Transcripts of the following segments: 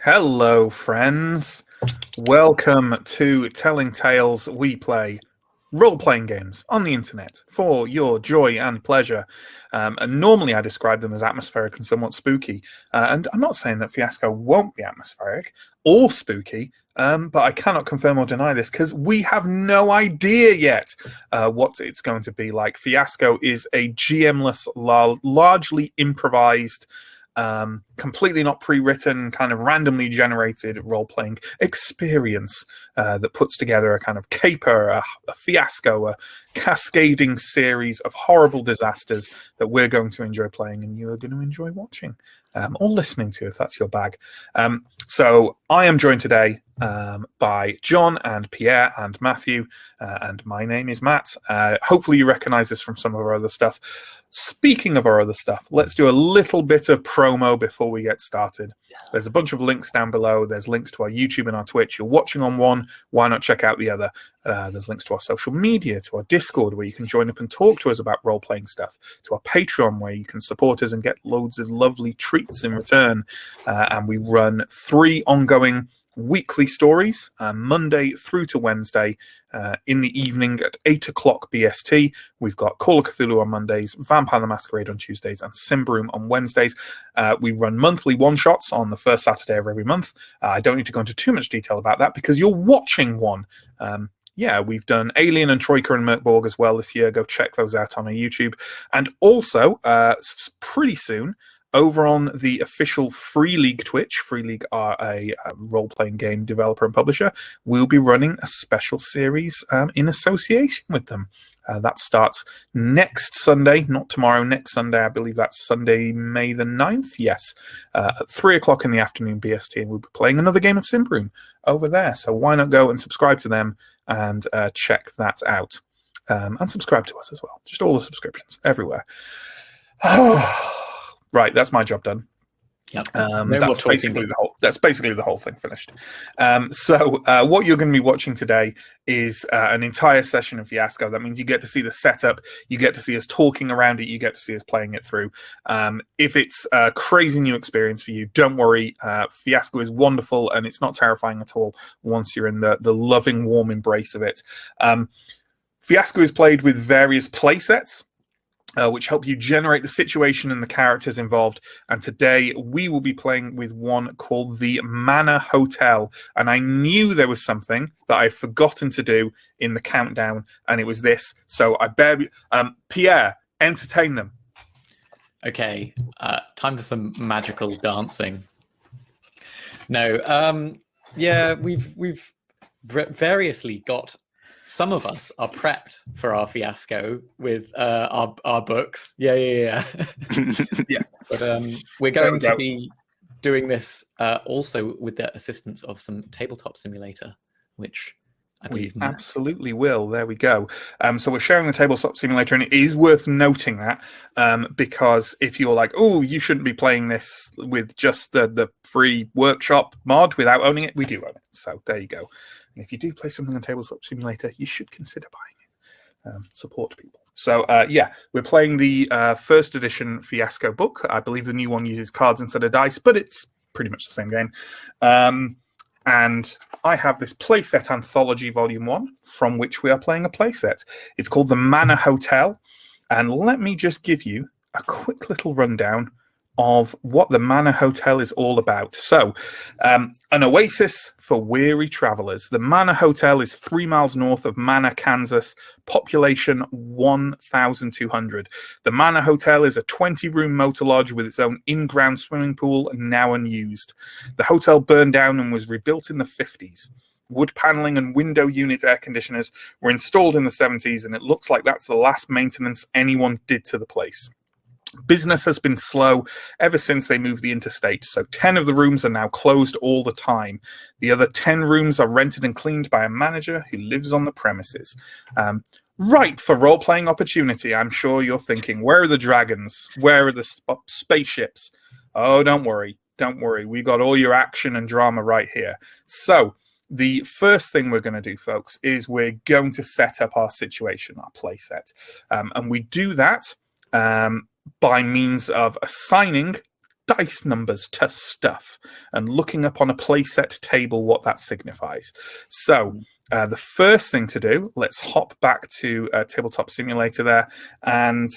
Hello, friends. Welcome to Telling Tales. We play role-playing games on the internet for your joy and pleasure. And normally I describe them as atmospheric and somewhat spooky. And I'm not saying that Fiasco won't be atmospheric or spooky, but I cannot confirm or deny this because we have no idea yet what it's going to be like. Fiasco is a GM-less, largely improvised, completely not pre-written, kind of randomly generated role-playing experience that puts together a kind of caper, a fiasco, a cascading series of horrible disasters that we're going to enjoy playing and you are going to enjoy watching or listening to if that's your bag. So I am joined today by John and Pierre and Matthew, and my name is Matt. Hopefully you recognize this from some of our other stuff. Speaking of our other stuff, let's do a little bit of promo before we get started. There's a bunch of links down below. There's links to our YouTube and our Twitch. You're watching on one, why not check out the other? There's links to our social media, to our Discord, where you can join up and talk to us about role-playing stuff, to our Patreon, where you can support us and get loads of lovely treats in return. And we run 3 ongoing weekly stories, Monday through to Wednesday in the evening at 8 o'clock BST. We've got Call of Cthulhu on Mondays, Vampire the Masquerade on Tuesdays, and Simbroom on Wednesdays. We run monthly one-shots on the first Saturday of every month. I don't need to go into too much detail about that because you're watching one. Yeah, we've done Alien and Troika and Merkborg as well this year. Go check those out on our YouTube. And also, pretty soon, over on the official Free League Twitch, Free League are a role-playing game developer and publisher, we'll be running a special series in association with them. That starts next Sunday, not tomorrow, next Sunday. I believe that's Sunday, May the 9th, yes, at 3 o'clock in the afternoon BST, and we'll be playing another game of Simbroom over there. So why not go and subscribe to them and check that out. And subscribe to us as well. Just all the subscriptions, everywhere. Right, that's my job done. Yep. That's basically the whole thing finished. So what you're going to be watching today is an entire session of Fiasco. That means you get to see the setup, you get to see us talking around it, you get to see us playing it through. If it's a crazy new experience for you, don't worry. Fiasco is wonderful and it's not terrifying at all once you're in the loving, warm embrace of it. Fiasco is played with various play sets, which help you generate the situation and the characters involved. And today we will be playing with one called the Manna Hotel. And I knew there was something that I'd forgotten to do in the countdown, and it was this. So I Pierre, entertain them. Okay, time for some magical dancing. No, yeah, we've variously got. Some of us are prepped for our Fiasco with our books. Yeah. Yeah. But we're going to be doing this also with the assistance of some tabletop simulator, which I believe we absolutely will. There we go. So we're sharing the tabletop simulator, and it is worth noting that because if you're like, oh, you shouldn't be playing this with just the free workshop mod without owning it, we do own it. So there you go. And if you do play something on Tabletop Simulator, you should consider buying it. Support people. So, yeah, we're playing the first edition Fiasco book. I believe the new one uses cards instead of dice, but it's pretty much the same game. And I have this playset anthology volume 1 from which we are playing a playset. It's called the Manna Hotel. And let me just give you a quick little rundown of what the Manna Hotel is all about. So, an oasis for weary travelers. The Manna Hotel is 3 miles north of Manna, Kansas, population 1,200. The Manna Hotel is a 20-room motor lodge with its own in-ground swimming pool, now unused. The hotel burned down and was rebuilt in the 50s. Wood paneling and window unit air conditioners were installed in the 70s, and it looks like that's the last maintenance anyone did to the place. Business has been slow ever since they moved the interstate, so 10 of the rooms are now closed all the time. The other 10 rooms are rented and cleaned by a manager who lives on the premises. Right for role-playing opportunity, I'm sure you're thinking, where are the dragons? Where are the spaceships? Oh, don't worry. We got all your action and drama right here. So, the first thing we're going to do, folks, is we're going to set up our situation, our play set. And we do that by means of assigning dice numbers to stuff and looking up on a playset table what that signifies. So the first thing to do, let's hop back to Tabletop Simulator there. And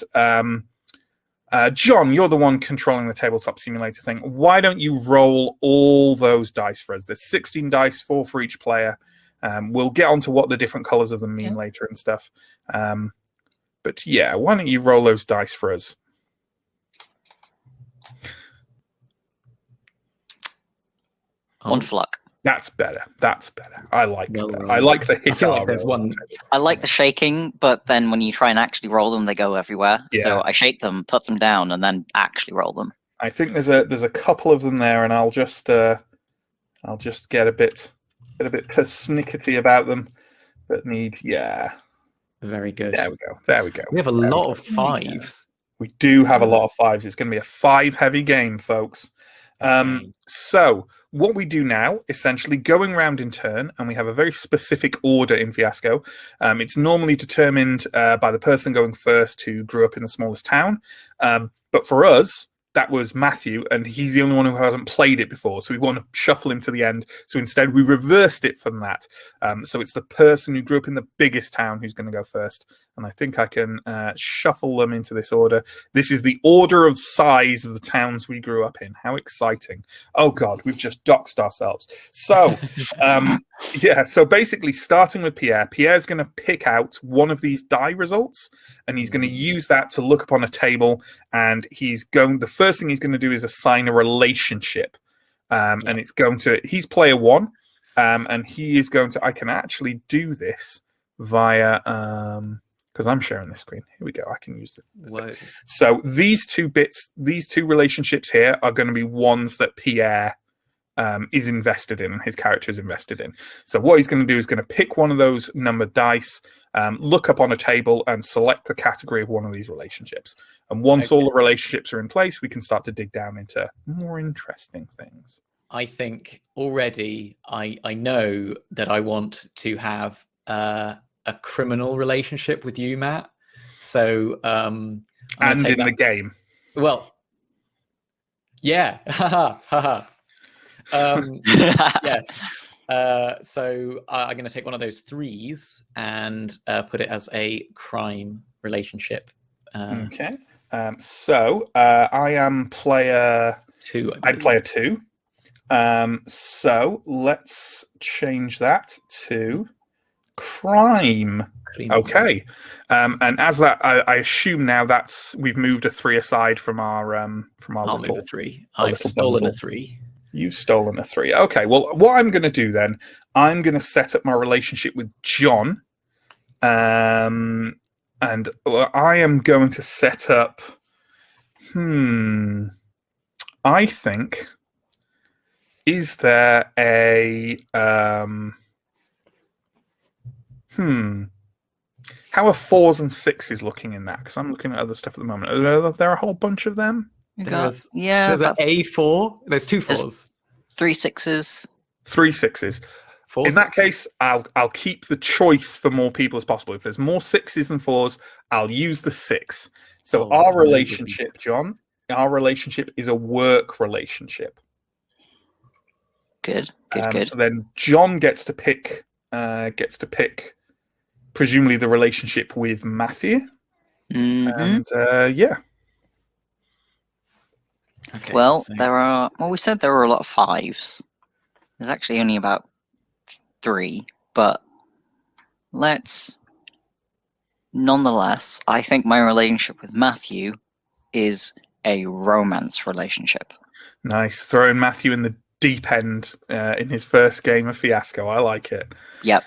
John, you're the one controlling the Tabletop Simulator thing. Why don't you roll all those dice for us? There's 16 dice, 4 for each player. We'll get onto what the different colors of them mean later and stuff. But yeah, why don't you roll those dice for us? One for luck. That's better. That's better. I like that. I like the hit. I feel like there's one. I like the shaking, but then when you try and actually roll them, they go everywhere. Yeah. So I shake them, put them down, and then actually roll them. I think there's a couple of them there, and I'll just get a bit persnickety about them. But Very good. There we go. There we go. We have a lot of 5s. We do have a lot of 5s. It's going to be a 5-heavy game, folks. So what we do now, essentially going round in turn, and we have a very specific order in Fiasco. It's normally determined by the person going first who grew up in the smallest town. But for us, that was Matthew, and he's the only one who hasn't played it before, so we want to shuffle him to the end. So instead, we reversed it from that. So it's the person who grew up in the biggest town who's going to go first. And I think I can shuffle them into this order. This is the order of size of the towns we grew up in. How exciting. Oh, God, we've just doxed ourselves. So, so basically, starting with Pierre, Pierre's going to pick out one of these die results, and he's going to use that to look upon a table, and the first thing he's going to do is assign a relationship. And it's going to, he's player 1, and he is going to, I can actually do this via, because I'm sharing this screen. Here we go. I can use the So these two relationships here are going to be ones that Pierre is invested in, and his character is invested in. So what he's going to do is going to pick one of those numbered dice, look up on a table, and select the category of one of these relationships. And once all the relationships are in place, we can start to dig down into more interesting things. I think already I know that I want to have a criminal relationship with you, Matt. So and in the game. Well, yeah. Yes. So I'm going to take one of those 3s and put it as a crime relationship. Okay. So I am player 2. I'm player 2. So let's change that to crime. Okay. And as that, I assume now we've moved a 3 aside from our I'll move a 3. I've stolen a 3. You've stolen a 3. Okay. Well, what I'm going to do then, I'm going to set up my relationship with John, and I am going to set up. I think. Is there a How are 4s and 6s looking in that? Because I'm looking at other stuff at the moment. Are there a whole bunch of them? There's an A4. There's 2 4s. 3 6s. 3 6s. 4 in that case, I'll keep the choice for more people as possible. If there's more 6s than 4s, I'll use the 6. So our relationship, John, is a work relationship. Good. So then John gets to pick presumably the relationship with Matthew. And yeah. Okay, well, we said there were a lot of 5s. There's actually only about 3, but nonetheless, I think my relationship with Matthew is a romance relationship. Nice. Throwing Matthew in the deep end in his first game of Fiasco. I like it. Yep.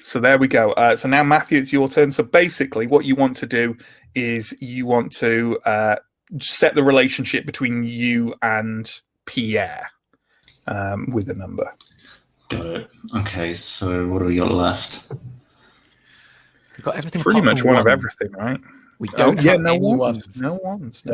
So there we go. So now, Matthew, it's your turn. So basically, what you want to do is you want to set the relationship between you and Pierre with a number. Got it. Okay, so what do we got left? We've got everything. Pretty much one of everything, right? We don't have any ones. No ones. So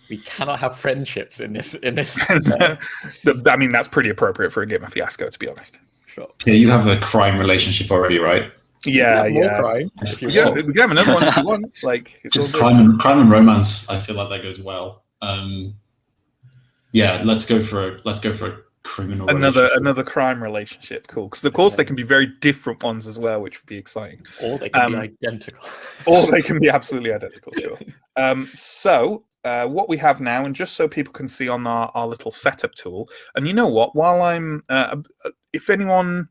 we cannot have friendships in this. I mean, that's pretty appropriate for a game of Fiasco, to be honest. Sure. Yeah, you have a crime relationship already, right? Yeah. More crime. We can have another one if you want. Like, it's just crime and romance. I feel like that goes well. Yeah, let's go for a criminal another crime relationship. Cool, because of course they can be very different ones as well, which would be exciting. Or they can be identical. Or they can be absolutely identical. Sure. So what we have now, and just so people can see on our little setup tool, and you know what? While I'm, if anyone,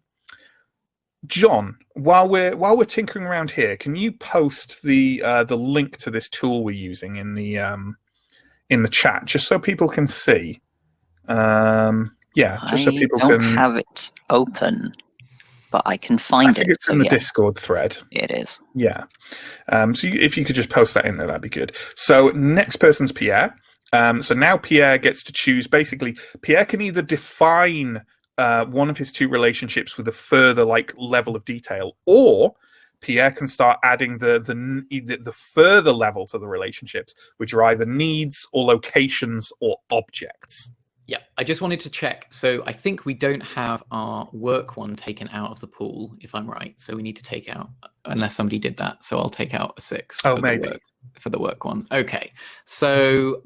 John, while we're tinkering around here, can you post the link to this tool we're using in the chat, just so people can see? Yeah, just so people can. I don't have it open, but I can find it. I think it's in the Discord thread. It is. Yeah. So if you could just post that in there, that'd be good. So next person's Pierre. So now Pierre gets to choose. Basically, Pierre can either define one of his two relationships with a further level of detail, or Pierre can start adding the further level to the relationships, which are either needs or locations or objects. Yeah, I just wanted to check. So I think we don't have our work one taken out of the pool, if I'm right. So we need to take out, unless somebody did that. So I'll take out a 6 for the work one. Okay, so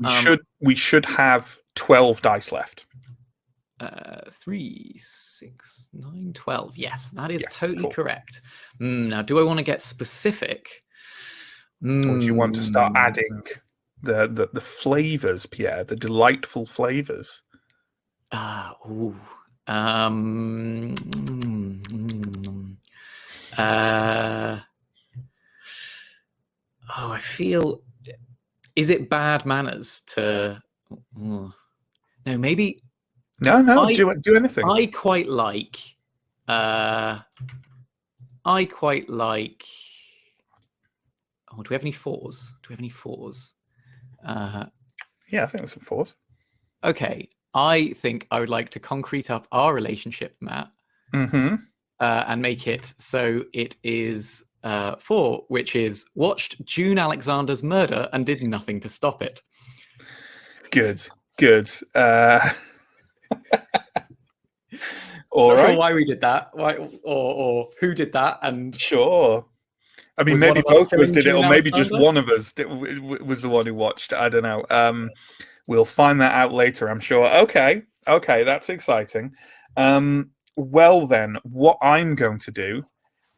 we should have 12 dice left. 3, 6, 9, 12. Yes, that is totally correct. Now, do I want to get specific? Or do you want to start adding the flavors, Pierre, the delightful flavors? Oh, I feel. Is it bad manners to? No, maybe. No. Do anything. I quite like. Oh, do we have any 4s? Yeah, I think there's some 4s. Okay, I think I would like to concrete up our relationship, Matt, and make it so it is 4, which is watched June Alexander's murder and did nothing to stop it. Good. Not sure why we did that, or who did that, and sure. I mean, maybe both of us did it, or maybe just one of us was the one who watched. I don't know. We'll find that out later, I'm sure. Okay, that's exciting. Well, then, what I'm going to do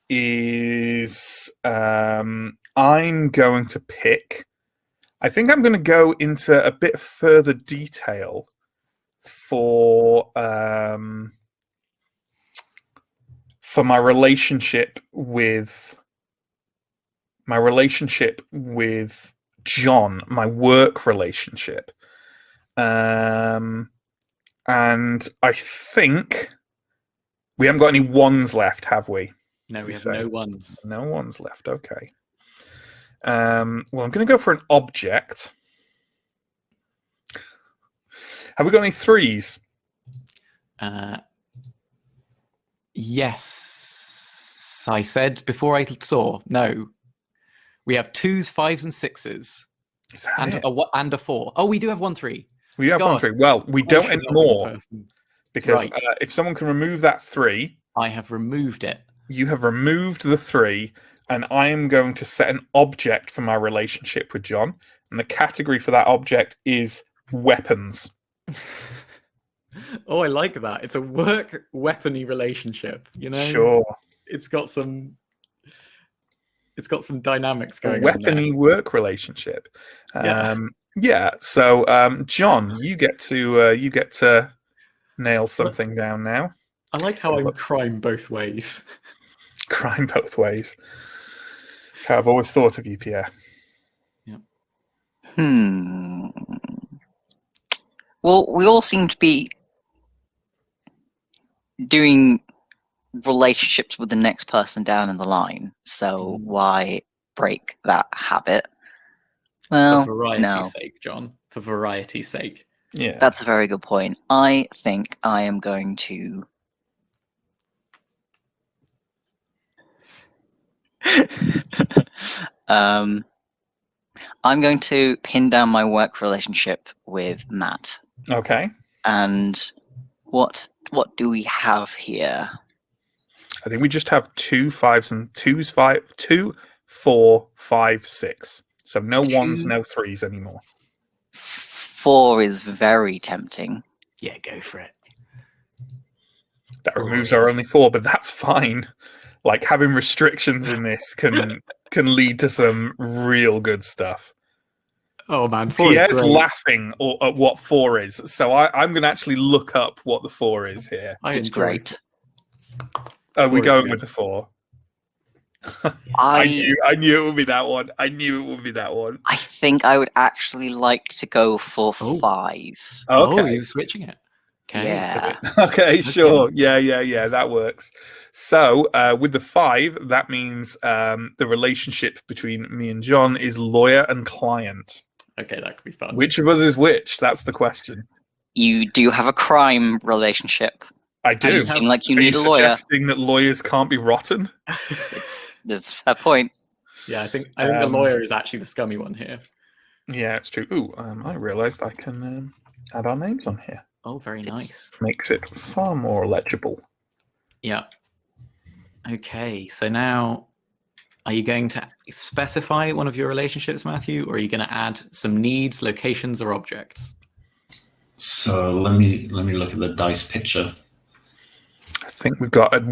is I'm going to pick. I think I'm going to go into a bit further detail for my relationship with John, my work relationship. And I think we haven't got any 1s left, have we? No, we have no 1s. No 1s left, okay. Well, I'm going to go for an object. Have we got any 3s? Yes. I said before I saw. No. We have 2s, 5s, and 6s. And a 4. Oh, we do have 1 3. We have 1 3. Well, we don't anymore. Because if someone can remove that 3. I have removed it. You have removed the 3, and I am going to set an object for my relationship with John. And the category for that object is weapons. Oh, I like that. It's a work weapony relationship, you know? Sure. It's got some dynamics going on. Weapony work relationship. Yeah. So, John, you get to nail something down now. I like how I'm crime both ways. Crime both ways. That's how I've always thought of you, Pierre. Yeah. Well, we all seem to be doing relationships with the next person down in the line, so why break that habit? Well, for variety's sake, John. For variety's sake. Yeah. That's a very good point. I think I am going to I'm going to pin down my work relationship with Matt. Okay. And what do we have here? I think we just have 2 5s and 2, 4, 5, 6. So no 1s, no 3s anymore. 4 is very tempting. Yeah, go for it. That removes our only 4, but that's fine. Like, having restrictions in this can lead to some real good stuff. Oh man, 4 is Pierre's great. laughing at what 4 is, so I'm going to actually look up what the 4 is here. It's great. Oh, we're 4 is going good. with the 4. I I knew it would be that one. I knew it would be that one. I think I would actually like to go for Oh. 5. Oh, Okay. you're switching it. Okay. Yeah. Okay, sure. Yeah, that works. So, with the 5, that means the relationship between me and John is lawyer and client. Okay, that could be fun. Which of us is which? That's the question. You do have a crime relationship. I do. You seem like you Are need you a lawyer. suggesting that lawyers can't be rotten? That's a fair point. Yeah, I think the lawyer is actually the scummy one here. Yeah, it's true. Ooh, I realised I can add our names on here. Oh, very nice. Makes it far more legible. Yeah. Okay, so now, are you going to specify one of your relationships, Matthew, or are you going to add some needs, locations, or objects? So let me look at the dice picture. I think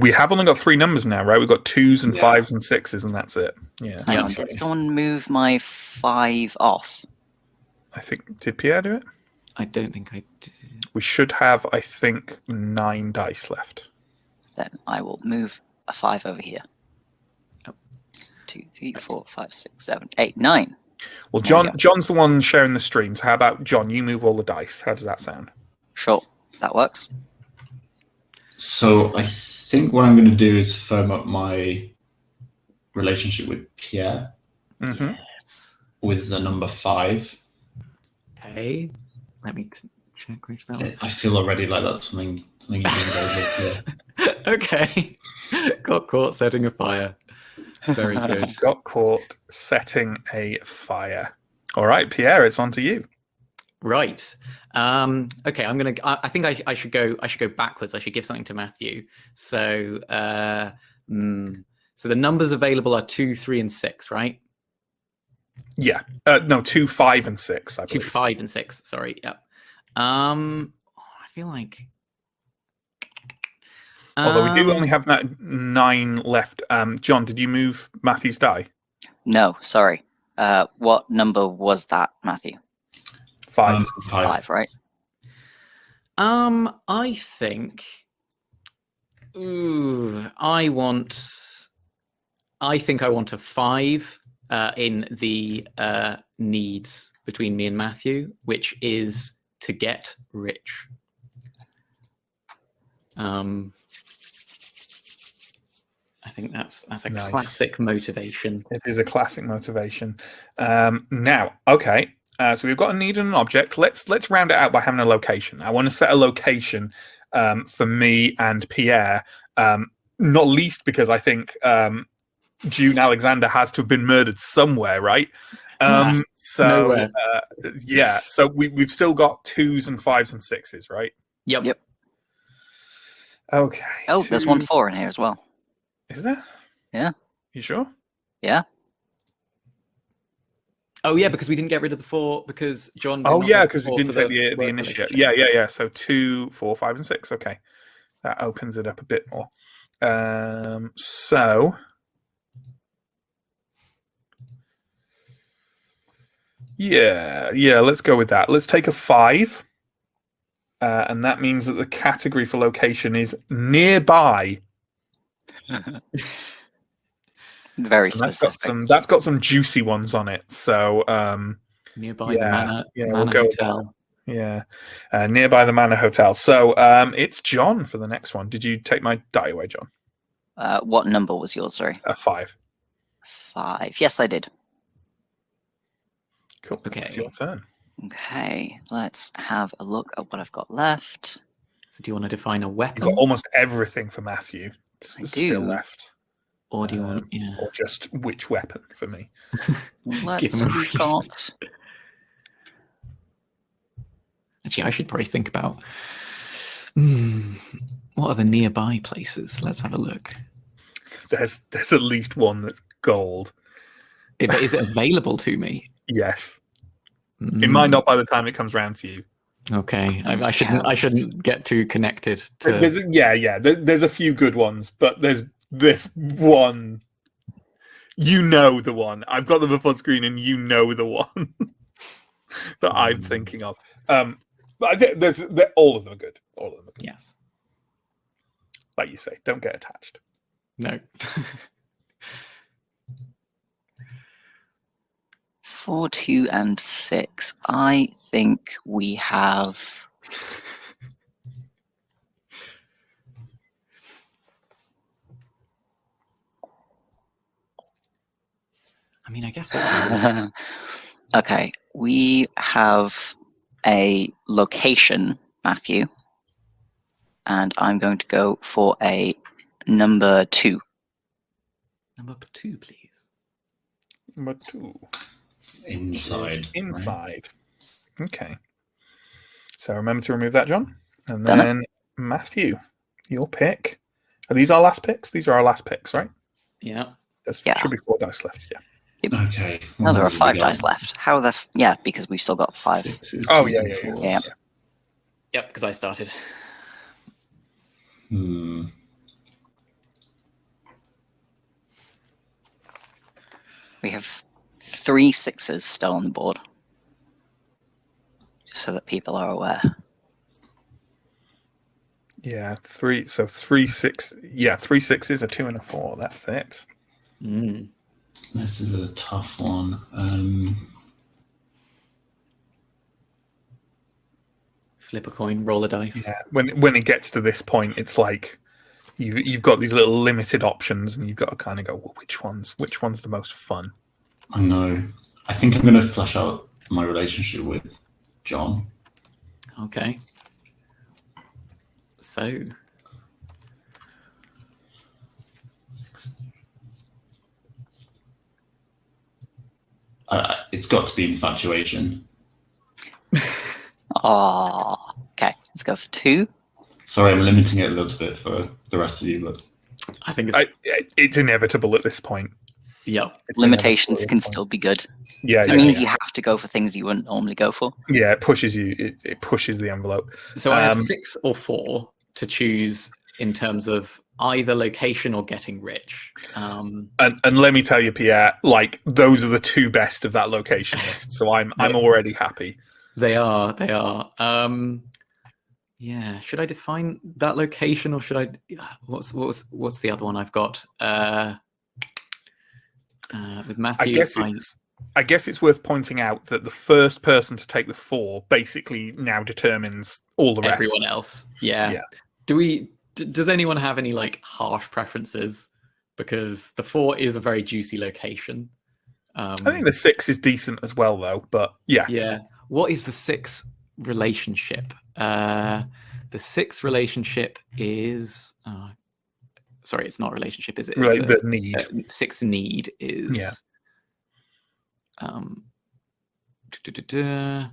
we have only got 3 numbers now, right? We've got 2s and 5s and 6s, and that's it. Yeah. Hang on, did someone move my 5 off? I think, did Pierre do it? I don't think I did. We should have, I think, 9 dice left. Then I will move a 5 over here. Oh. 2, 3, 4, 5, 6, 7, 8, 9. Well, There we go. John's the one sharing the stream, so how about, John, you move all the dice? How does that sound? Sure, that works. So I think what I'm going to do is firm up my relationship with Pierre Mm-hmm. Yes. with the number 5. Okay. Let me check which that one. I feel already like that's something you can go with. Okay. Got caught setting a fire. Very good. Got caught setting a fire. All right, Pierre, it's on to you. Right. Okay. I think I should go backwards. I should give something to Matthew. So, so the numbers available are 2, 3, and 6, right? Yeah. No, 2, 5, and 6. I 2, believe. 5, and 6. Sorry. Yep. I feel like. Although we do only have 9 left. John, did you move Matthew's die? No, sorry. What number was that, Matthew? 5. 5, right? I think. I think I want a 5 in the needs between me and Matthew, which is to get rich. I think that's a Nice. classic motivation. It is a classic motivation. Now, okay. So we've got a need and an object. Let's round it out by having a location. I want to set a location for me and Pierre, not least because I think June Alexander has to have been murdered somewhere, right? So yeah. So we've still got 2s and 5s and 6s, right? Yep. Okay. Oh, there's 1 4 in here as well. Is there? Yeah. You sure? Yeah. Oh yeah, because we didn't get rid of the 4 because John. did Oh not yeah, have because we 4 didn't for take the work initiate. relationship. Yeah. So 2, 4, 5, and 6. Okay, that opens it up a bit more. So yeah. Let's go with that. Let's take a 5, and that means that the category for location is nearby. Very And specific. that's got some juicy ones on it. So Nearby the Manna, we'll Manna go with Hotel. nearby the Manor Hotel. So it's John for the next one. Did you take my die away, John? What number was yours? Sorry. 5. 5. Yes, I did. Cool. Okay. It's your turn. Okay, let's have a look at what I've got left. So do you want to define a You've weapon, got almost everything for Matthew. I Still do. left. or do you want? Yeah. Or just which weapon for me? Let's him a we've reason. got. Actually, I should probably think about. What are the nearby places? Let's have a look. There's at least one that's gold. But is it available to me? Yes. It might not by the time it comes round to you. Okay, I shouldn't get too connected to. There's a few good ones, but there's this one. You know the one. I've got them up on screen, and you know the one that I'm thinking of. But I think all of them are good. All of them are good. Yes. Like you say, don't get attached. No. 4, 2, and 6. I think we have. I mean, I guess. Okay, we have a location, Matthew, and I'm going to go for a number 2. Number 2, please. Number 2. Inside. Inside. Right? Okay. So remember to remove that, John. And Done then Matthew, your pick. Are these our last picks? These are our last picks, right? Yeah. There should be 4 dice left, yeah. Okay. No, there are 5 dice left. How the... yeah, because we've still got 5. 6s, Oh, 2s, and yeah. 4s. Yep, because I started. Hmm. We have 3 6s still on the board. Just so that people are aware. Yeah, 3. So 3 6. Yeah, 3 6s, a 2 and a 4. That's it. This is a tough one. Flip a coin, roll a dice. Yeah, when it gets to this point, it's like you've got these little limited options, and you've got to kind of go, well, which one's the most fun? I know. I think I'm going to flesh out my relationship with John. Okay. So. It's got to be infatuation. Oh, okay. Let's go for 2. Sorry, I'm limiting it a little bit for the rest of you, but I think it's inevitable at this point. Yeah. Limitations can still be good. Yeah, It means you have to go for things you wouldn't normally go for. Yeah, it pushes you. It pushes the envelope. So I have 6 or 4 to choose in terms of either location or getting rich. And let me tell you, Pierre, like those are the 2 best of that location list. So I'm already happy. They are. Yeah. Should I define that location, or should I? What's the other one I've got? With Matthew, I guess it's worth pointing out that the first person to take the 4 basically now determines all the rest. Everyone else. Yeah. Does anyone have any like harsh preferences? Because the 4 is a very juicy location. I think the 6 is decent as well, though. But yeah. Yeah. What is the 6 relationship? The 6 relationship is. Sorry, it's not relationship, is it? Right, the need. 6 need is. Yeah. The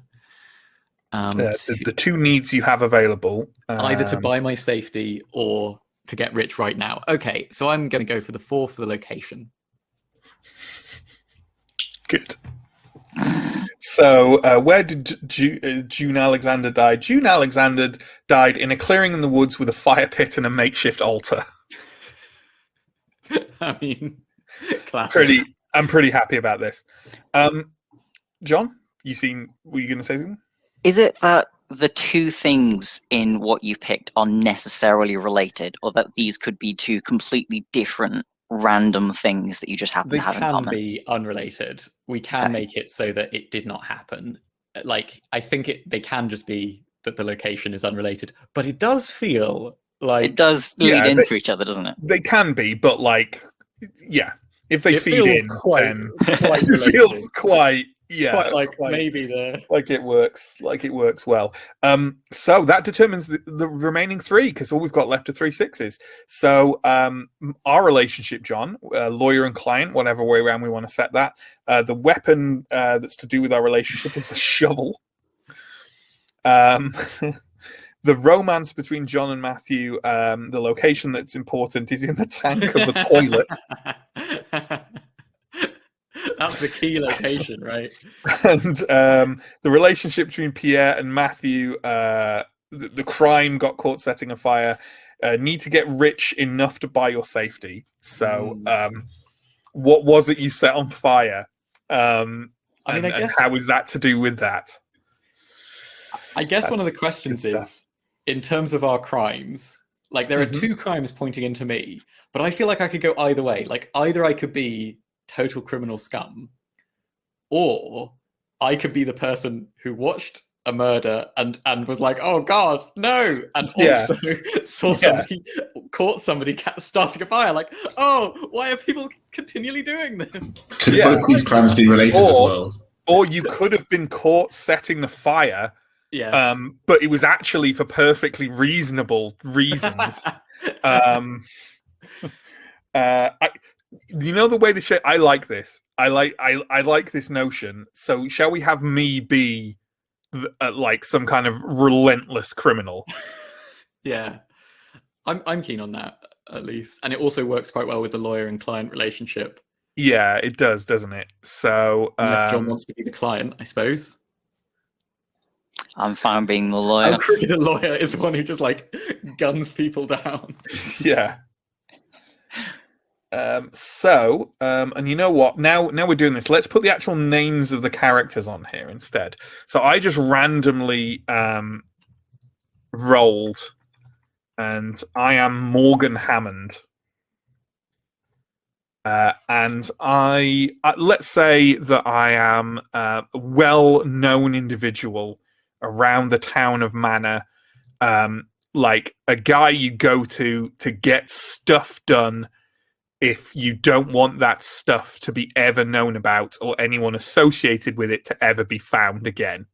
2 needs you have available. Either to buy my safety or to get rich right now. Okay, so I'm going to go for the 4 for the location. Good. So, where did June Alexander die? June Alexander died in a clearing in the woods with a fire pit and a makeshift altar. I mean, classic. I'm pretty happy about this. John, were you going to say something? Is it that the 2 things in what you picked are necessarily related, or that these could be 2 completely different random things that you just happen to have in common? They can be unrelated. We can make it so that it did not happen. Like, I think they can just be that the location is unrelated, but it does feel like it does lead into each other, doesn't it? They can be, but like, yeah, if they feed in, then quite it feels quite. Yeah, maybe like it works well. So that determines the remaining 3, because all we've got left are 3 6s. So our relationship, John, lawyer and client, whatever way around we want to set that. The weapon that's to do with our relationship is a shovel. The romance between John and Matthew, the location that's important is in the tank of a toilet. That's the key location, right? And the relationship between Pierre and Matthew, the crime got caught setting a fire. Need to get rich enough to buy your safety. So, what was it you set on fire? I guess, how is that to do with that? I guess one of the questions is, in terms of our crimes, like there are two crimes pointing into me, but I feel like I could go either way. Like either I could be total criminal scum, or I could be the person who watched a murder and was like, oh God, no, and also saw somebody, caught somebody starting a fire. Like, oh, why are people continually doing this? Could both these crimes be related as well? Or you could have been caught setting the fire. Yes. But it was actually for perfectly reasonable reasons. You know the way this I like this. I like this notion. So shall we have me be like some kind of relentless criminal? Yeah, I'm keen on that at least, and it also works quite well with the lawyer and client relationship. Yeah, it does, doesn't it? So unless John wants to be the client, I suppose. I'm fine being the lawyer. How crooked a lawyer is the one who just like guns people down. Yeah. And you know what? Now we're doing this. Let's put the actual names of the characters on here instead. So I just randomly rolled, and I am Morgan Hammond. And I let's say that I am a well-known individual around the town of Manna, like a guy you go to get stuff done if you don't want that stuff to be ever known about or anyone associated with it to ever be found again.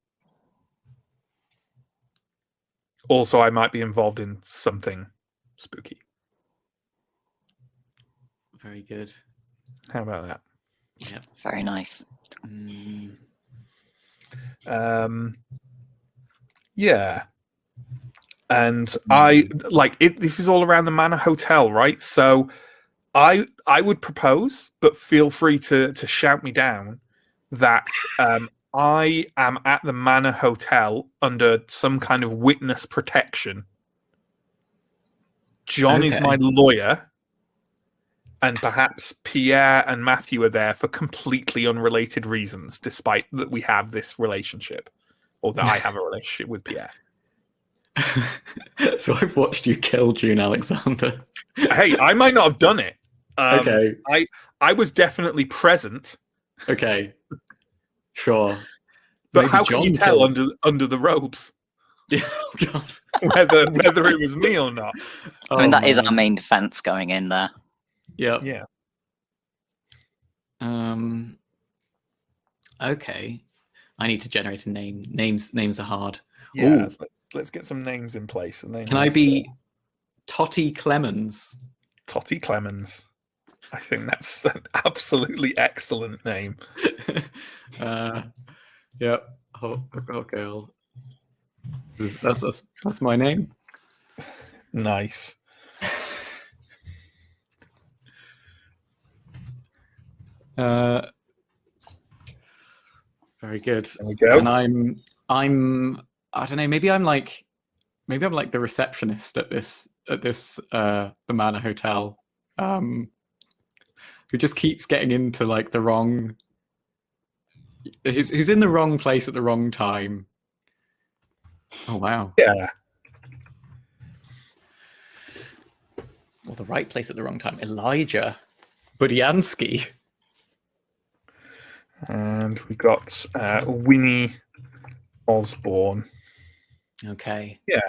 Also, I might be involved in something spooky. Very good. How about that? Yeah. Very nice. Yeah. And I like it. This is all around the Manor Hotel, right? So I would propose, but feel free to shout me down, that I am at the Manor Hotel under some kind of witness protection. John is my lawyer, and perhaps Pierre and Matthew are there for completely unrelated reasons, despite that we have this relationship, or that I have a relationship with Pierre. So I've watched you kill June Alexander. Hey, I might not have done it. Okay. I was definitely present. Okay. Sure. But Maybe how John can you tell kills... under the robes Yeah, God. whether it was me or not? I mean, that is our main defense going in there. Yeah. Yeah. Okay. I need to generate a name. Names are hard. Yeah. Let's get some names in place. And then can I be Totty Clemens? Totty Clemens. I think that's an absolutely excellent name. Yep. Oh girl. That's my name. Nice. Very good. There we go. And I'm I don't know, maybe I'm like the receptionist at this the Manor Hotel, who just keeps getting into like the wrong, who's in the wrong place at the wrong time. Oh wow. Yeah. Or the right place at the wrong time. Elijah Budiansky. And we got Winnie Osborne. Okay. Yeah.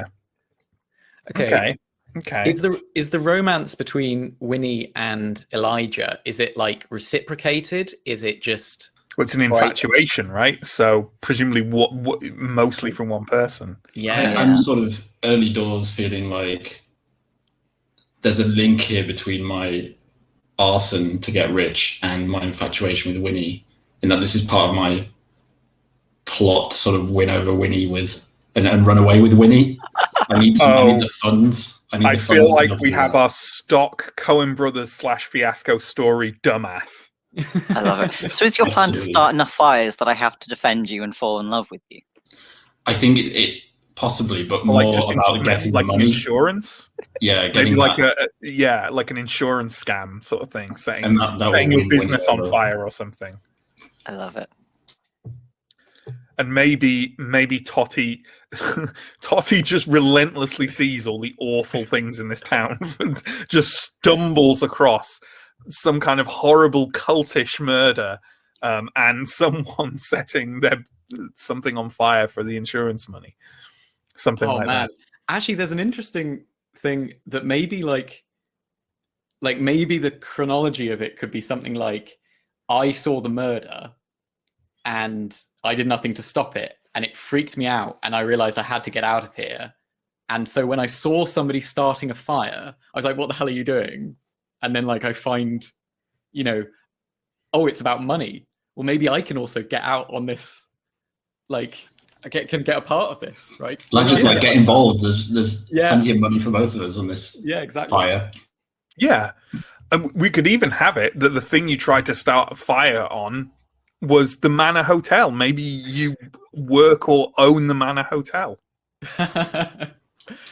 Okay. Okay. Is the romance between Winnie and Elijah, is it like reciprocated? Is it just... Well, it's an infatuation, right? So presumably what mostly from one person. Yeah. I'm sort of early doors feeling like there's a link here between my arson to get rich and my infatuation with Winnie, in that this is part of my plot, sort of win over Winnie with and run away with Winnie. I need the funds. I feel like we have our stock Coen Brothers / Fiasco story dumbass. I love it. So is your plan to start enough fires that I have to defend you and fall in love with you? I think it possibly, but Or more like just about getting the money. Insurance. Yeah, Maybe getting like that. like an insurance scam sort of thing, saying And that will setting your win business on over. fire or something. I love it. And maybe Totty just relentlessly sees all the awful things in this town and just stumbles across some kind of horrible cultish murder, and someone setting something on fire for the insurance money. Something like that. Actually, there's an interesting thing that maybe like maybe the chronology of it could be something like, I saw the murder and I did nothing to stop it, and it freaked me out, and I realized I had to get out of here. And so when I saw somebody starting a fire, I was like, what the hell are you doing? And then like I find, oh, it's about money. Well, maybe I can also get out on this, like I can get a part of this, right? Just get involved. There's plenty of money for both of us on this fire. Yeah. And we could even have it that the thing you tried to start a fire on was the Manna Hotel. Maybe you work or own the Manna Hotel.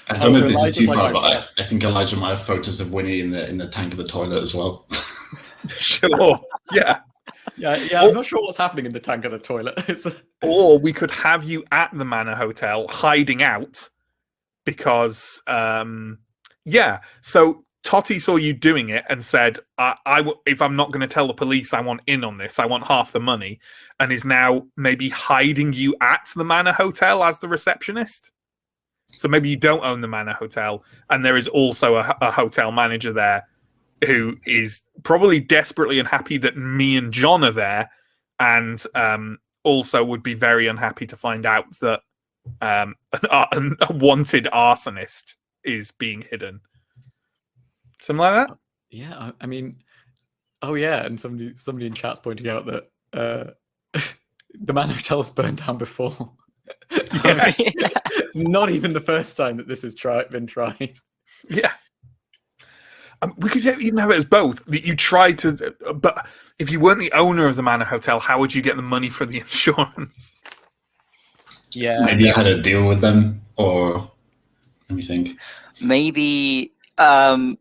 I don't know if this is too far, but I think Elijah might have photos of Winnie in the tank of the toilet as well. Sure. Yeah. Yeah. I'm not sure what's happening in the tank of the toilet. Or we could have you at the Manor Hotel hiding out because, So Totty saw you doing it and said, if I'm not going to tell the police I want in on this, I want half the money, and is now maybe hiding you at the Manor Hotel as the receptionist. So maybe you don't own the Manor Hotel, and there is also a hotel manager there who is probably desperately unhappy that me and John are there, and also would be very unhappy to find out that a wanted arsonist is being hidden. Something like that? Yeah, I mean, and somebody in chat's pointing out that the Man Hotel's burned down before. So it's not even the first time that this has been tried. Yeah. We could even have it as both. That you tried to, but if you weren't the owner of the Manor Hotel, how would you get the money for the insurance? Yeah, maybe I had a deal with them, or let me think. Maybe you're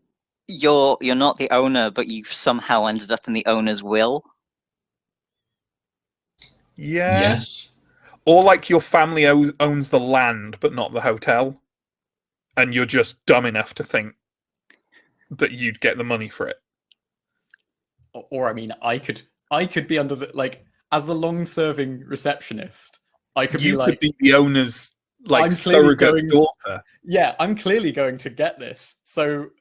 not the owner, but you've somehow ended up in the owner's will. Yeah. Yes. Or like your family owns the land, but not the hotel, and you're just dumb enough to think that you'd get the money for it. Or I mean, I could be under the as the long-serving receptionist. I could could be the owner's surrogate daughter. Yeah, I'm clearly going to get this. So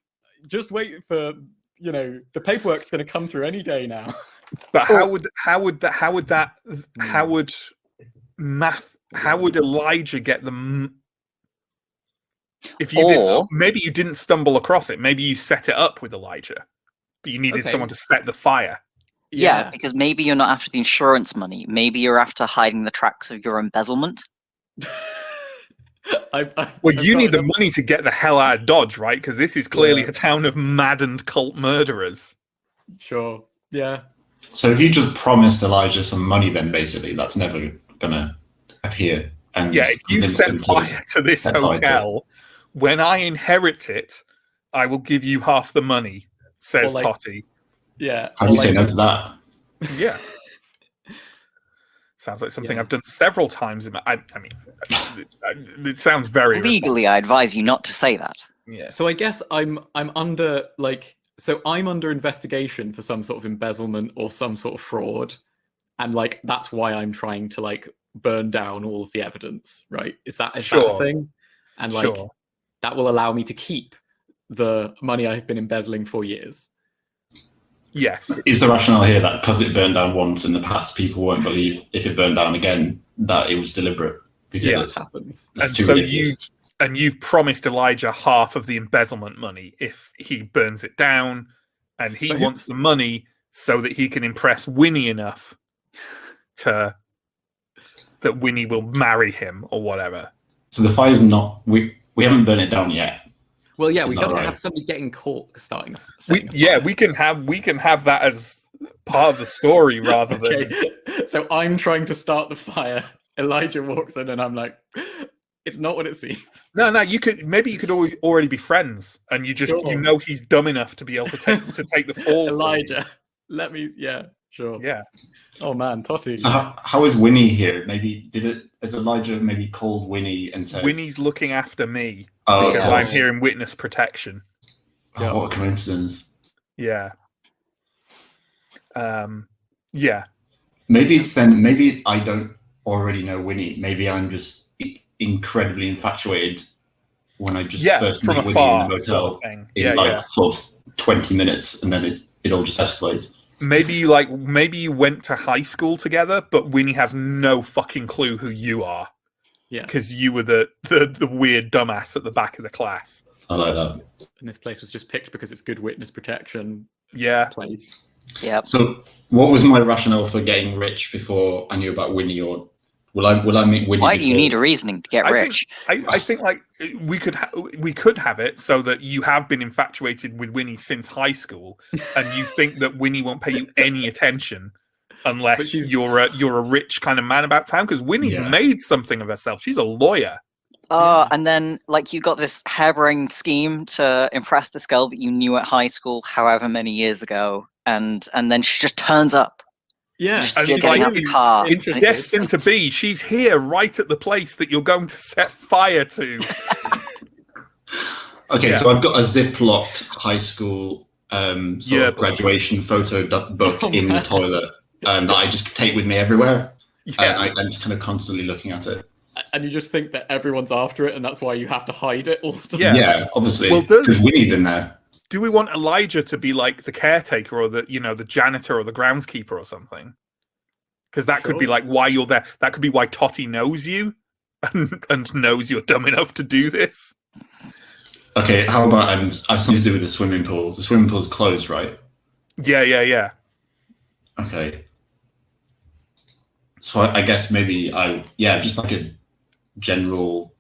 just wait for the paperwork's going to come through any day now. But how would Elijah get them? If you didn't, maybe you didn't stumble across it. Maybe you set it up with Elijah, but you needed someone to set the fire. Yeah, because maybe you're not after the insurance money. Maybe you're after hiding the tracks of your embezzlement. You need the money to get the hell out of Dodge, right? Because this is clearly a town of maddened cult murderers. Sure. Yeah. So if you just promised Elijah some money, then basically that's never gonna appear. And if you set fire to this hotel, when I inherit it, I will give you half the money, says Totty. Yeah. How do you say no to that? Yeah. Sounds like something I've done several times. I mean, it sounds very legally. I advise you not to say that. Yeah. So I guess I'm under I'm under investigation for some sort of embezzlement or some sort of fraud, and that's why I'm trying to burn down all of the evidence. Right? Is that a thing? And that will allow me to keep the money I've been embezzling for years. Yes. Is the rationale here that because it burned down once in the past, people won't believe if it burned down again that it was deliberate? Because that happens. And so you've promised Elijah half of the embezzlement money if he burns it down, and he wants the money so that he can impress Winnie enough that Winnie will marry him or whatever. So the fire's not... We haven't burned it down yet. Well, yeah, we got to have somebody getting caught starting a fire. We can have that as part of the story rather than. Okay, so I'm trying to start the fire. Elijah walks in, and I'm like, "It's not what it seems." No, you could already be friends, and you just he's dumb enough to be able to take the fall. Elijah, let me. Yeah, sure. Yeah. Oh man, Totty. So how is Winnie here? Maybe has Elijah maybe called Winnie and said Winnie's looking after me because because I'm here in witness protection. Oh, what a coincidence! Yeah. Yeah. Maybe it's then. Maybe I don't already know Winnie. Maybe I'm just incredibly infatuated when I just first meet Winnie in the motel sort of thing. in sort of 20 minutes, and then it all just escalates. Maybe you went to high school together, but Winnie has no fucking clue who you are. Yeah, because you were the weird dumbass at the back of the class. I like that. And this place was just picked because it's good witness protection. Yeah. Place. Yeah. So, what was my rationale for getting rich before I knew about Winnie, or will I meet Winnie? Why do you need a reasoning to get rich? I think like we could have it so that you have been infatuated with Winnie since high school, and you think that Winnie won't pay you any attention unless you're a rich kind of man about town. Because Winnie's made something of herself. She's a lawyer. And then like you got this harebrained scheme to impress this girl that you knew at high school, however many years ago, and then she just turns up. Yeah, and you're getting out the car. It's destined to be. She's here, right at the place that you're going to set fire to. Okay, so I've got a zip-locked high school sort of graduation photo book in the toilet that I just take with me everywhere. Yeah, I'm just kind of constantly looking at it. And you just think that everyone's after it, and that's why you have to hide it all the time. Yeah, obviously. Well, because Winnie's in there. Do we want Elijah to be like the caretaker or the janitor or the groundskeeper or something? Because that could be like why you're there. That could be why Totty knows you and knows you're dumb enough to do this. I've something to do with the swimming pool. The swimming pool's closed, right? Yeah. Okay. So I guess maybe just like a general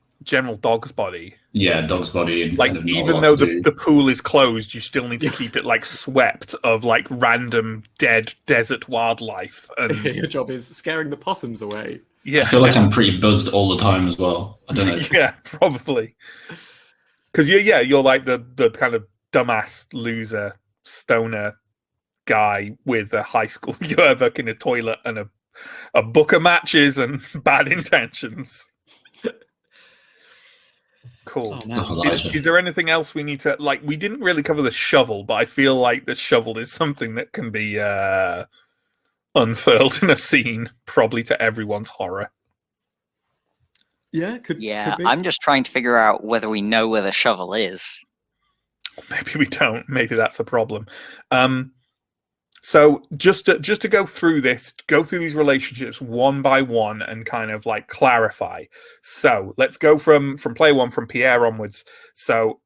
dog's body. Yeah, dog's body. And like even though the pool is closed, you still need to keep it like swept of like random dead desert wildlife. And your job is scaring the possums away. Yeah, I feel like I'm pretty buzzed all the time as well. I don't know. Yeah, probably. Because you're like the kind of dumbass loser stoner guy with a high school yearbook in a toilet and a book of matches and bad intentions. Cool. Is there anything else we need to like? We didn't really cover the shovel, but I feel like the shovel is something that can be unfurled in a scene, probably to everyone's horror. Yeah, could be. I'm just trying to figure out whether we know where the shovel is. Maybe we don't. Maybe that's a problem. So just to go through these relationships one by one and kind of like clarify. So let's go from player one, from Pierre onwards. So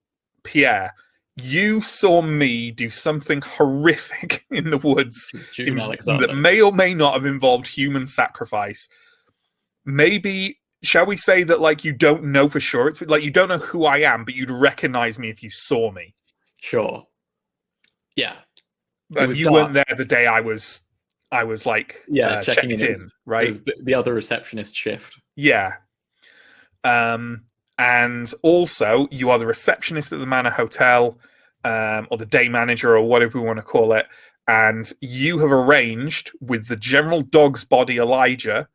Pierre, you saw me do something horrific in the woods that may or may not have involved human sacrifice. Maybe, shall we say that like you don't know for sure? It's like you don't know who I am, but you'd recognize me if you saw me. Sure. Yeah. And you weren't there the day I was like checking in, right? It was the other receptionist shift. Yeah. And also you are the receptionist at the Manna Hotel, or the day manager or whatever we want to call it, and you have arranged with the general dog's body Elijah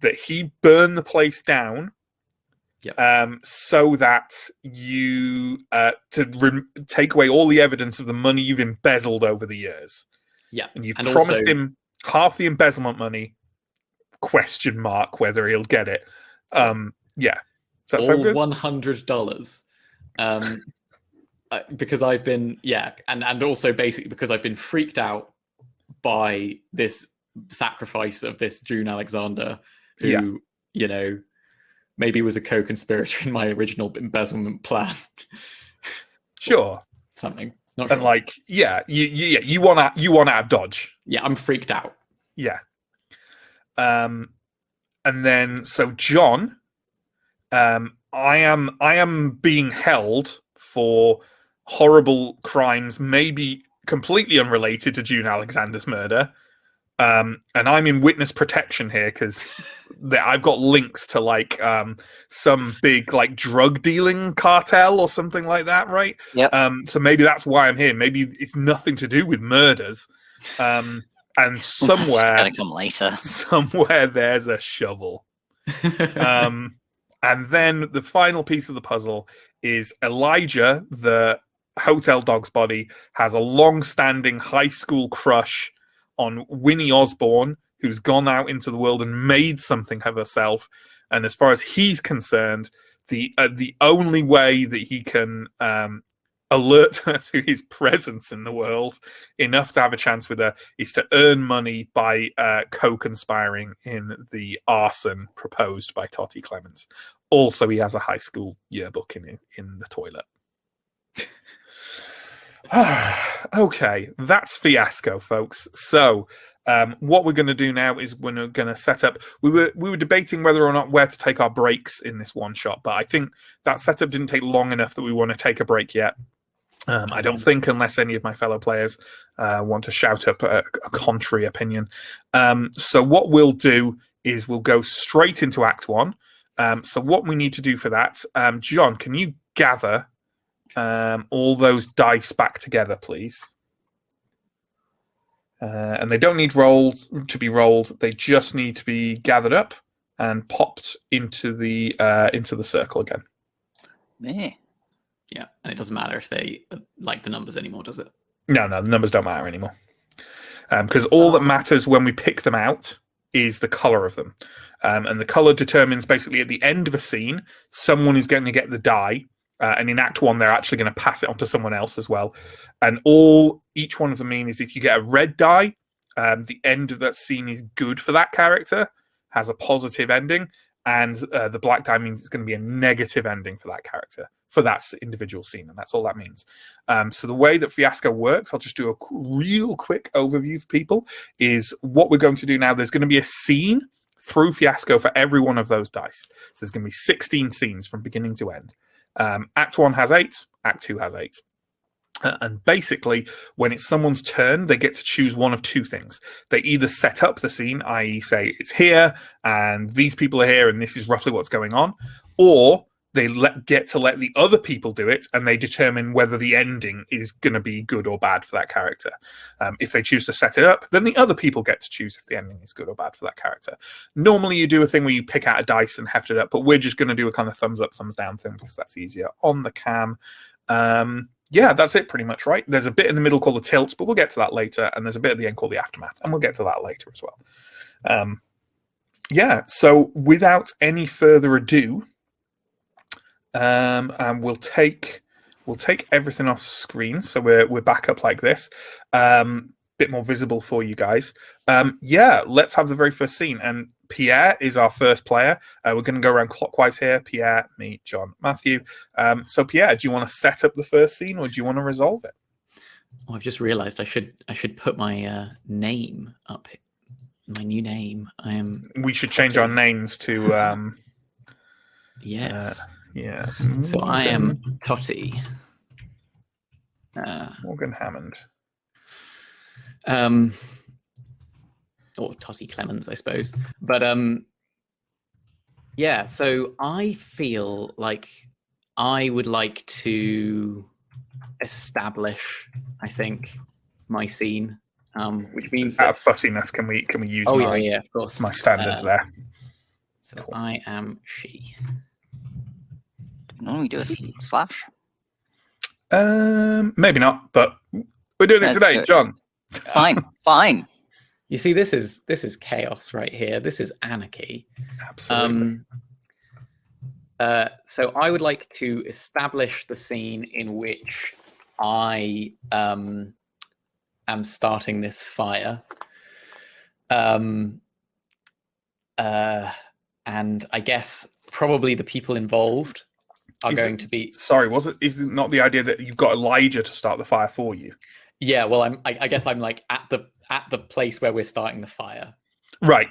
that he burn the place down. Yep. So that you take away all the evidence of the money you've embezzled over the years. Yeah, and you've promised him half the embezzlement money. ? Whether he'll get it. Yeah, does that sound good? $100. Because I've been and also basically because I've been freaked out by this sacrifice of this June Alexander, who maybe was a co-conspirator in my original embezzlement plan. Sure. Something. Not sure. And like, you want out of Dodge. Yeah, I'm freaked out. Yeah. And then so John, I am being held for horrible crimes, maybe completely unrelated to June Alexander's murder. And I'm in witness protection here because I've got links to like some big like drug dealing cartel or something like that, right? Yep. So maybe that's why I'm here. Maybe it's nothing to do with murders. And somewhere gonna come later. Somewhere there's a shovel. And then the final piece of the puzzle is Elijah, the hotel dog's body, has a long-standing high school crush on Winnie Osborne, who's gone out into the world and made something of herself. And as far as he's concerned, the only way that he can alert her to his presence in the world, enough to have a chance with her, is to earn money by co-conspiring in the arson proposed by Totty Clemens. Also, he has a high school yearbook in the toilet. Okay, that's Fiasco, folks. So what we're going to do now is we're going to set up. We were debating whether or not where to take our breaks in this one shot, but I think that setup didn't take long enough that we want to take a break yet. I don't think, unless any of my fellow players want to shout up a contrary opinion. So what we'll do is we'll go straight into Act 1. So what we need to do for that, John, can you gather all those dice back together, please? And they don't need to be rolled. They just need to be gathered up and popped into the circle again. Yeah. Yeah, and it doesn't matter if they like the numbers anymore, does it? No, the numbers don't matter anymore. Because all that matters when we pick them out is the color of them. And the color determines basically at the end of a scene, someone is going to get the die. And in Act 1, they're actually going to pass it on to someone else as well. And each one of them mean is if you get a red die, the end of that scene is good for that character, has a positive ending. And the black die means it's going to be a negative ending for that character, for that individual scene. And that's all that means. So the way that Fiasco works, I'll just do a real quick overview for people, is what we're going to do now. There's going to be a scene through Fiasco for every one of those dice. So there's going to be 16 scenes from beginning to end. Act 1 has 8, Act 2 has 8. And basically, when it's someone's turn, they get to choose one of two things. They either set up the scene, i.e. say, it's here, and these people are here, and this is roughly what's going on, or they get to let the other people do it, and they determine whether the ending is going to be good or bad for that character. If they choose to set it up, then the other people get to choose if the ending is good or bad for that character. Normally, you do a thing where you pick out a dice and heft it up, but we're just going to do a kind of thumbs up, thumbs down thing because that's easier on the cam. Yeah, that's it pretty much, right? There's a bit in the middle called the tilt, but we'll get to that later, and there's a bit at the end called the aftermath, and we'll get to that later as well. Yeah, so without any further ado, and we'll take everything off screen, so we're back up like this, bit more visible for you guys. Yeah, let's have the very first scene, and Pierre is our first player. We're going to go around clockwise here. Pierre, me, John, Matthew. So Pierre, do you want to set up the first scene, or do you want to resolve it? Oh, I've just realised I should put my name up. My new name. We should change our names to. Yes. Yeah. So I am Totty. Morgan Hammond. Or Totty Clemens, I suppose. But yeah, so I feel like I would like to establish, I think, my scene, which means out of fussiness, can we use? Oh yeah, of course. My standards there. So cool. I am she. No, we do a slash. Maybe not, but we're doing it today, John. Fine. You see, this is chaos right here. This is anarchy. Absolutely. So I would like to establish the scene in which I am starting this fire. And I guess probably the people involved are going to be. Sorry, is it not the idea that you've got Elijah to start the fire for you? Yeah, well, I guess I'm like at the place where we're starting the fire. Right.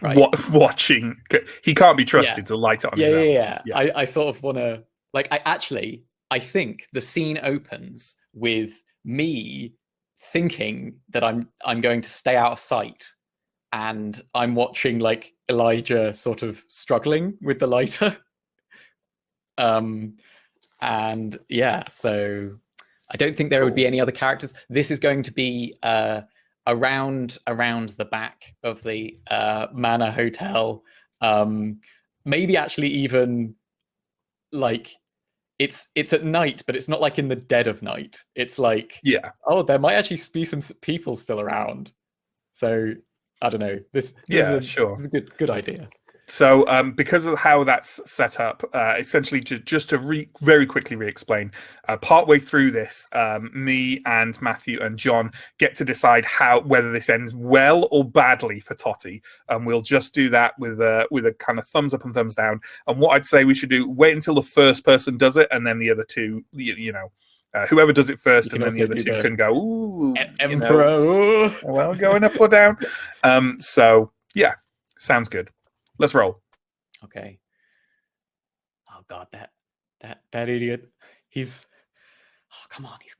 Watching. He can't be trusted to light it on his own. Yeah. I sort of want to, like, I think the scene opens with me thinking that I'm going to stay out of sight, and I'm watching like Elijah sort of struggling with the lighter. And yeah, so I don't think there would be any other characters. This is going to be around the back of the Manna Hotel. Maybe actually even like it's at night, but it's not like in the dead of night. It's like, oh, there might actually be some people still around. So I don't know. This is a good idea. So because of how that's set up, essentially just to very quickly re-explain, partway through this, me and Matthew and John get to decide whether this ends well or badly for Totty, and we'll just do that with a kind of thumbs up and thumbs down. And what I'd say we should do, wait until the first person does it, and then the other two, whoever does it first, and then the other two can go, ooh, Emperor. Well, going up or down. So yeah, sounds good. Let's roll. Okay. Oh God, that idiot. He's. Oh, come on. He's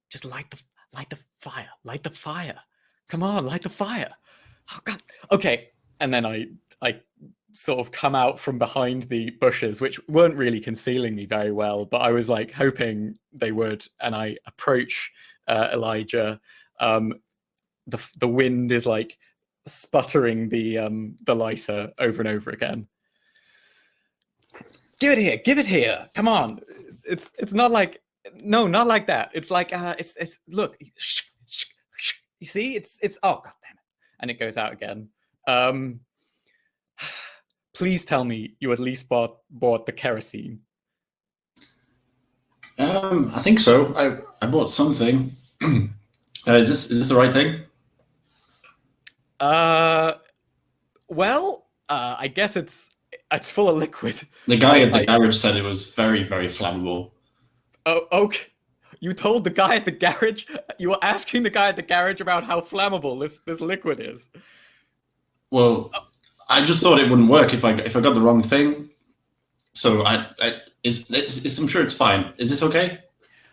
just light the fire. Light the fire. Come on, light the fire. Oh God. Okay. And then I sort of come out from behind the bushes, which weren't really concealing me very well, but I was like hoping they would. And I approach Elijah. The wind is like sputtering the lighter over and over again. Give it here. Come on. It's not like, no, not like that. It's like it's look. You see, it's oh God damn it. And it goes out again. Please tell me you at least bought the kerosene. I think so. I bought something. Is this the right thing? Well, I guess it's full of liquid. The guy at the garage said it was very, very flammable. Oh, okay. You told the guy at the garage? You were asking the guy at the garage about how flammable this liquid is. Well, I just thought it wouldn't work if I got the wrong thing. So I'm sure it's fine. Is this okay?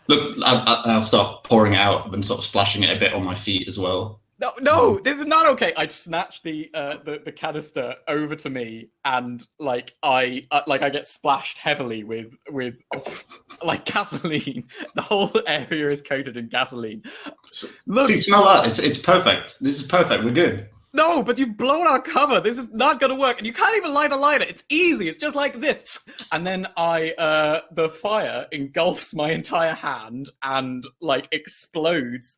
Look, I'll start pouring it out and sort of splashing it a bit on my feet as well. No, this is not okay. I'd snatch the canister over to me, and I get splashed heavily with like gasoline. The whole area is coated in gasoline. Look, see, smell that. It's perfect. This is perfect. We're good. No, but you've blown our cover. This is not going to work, and you can't even light a lighter. It's easy. It's just like this, and then the fire engulfs my entire hand and explodes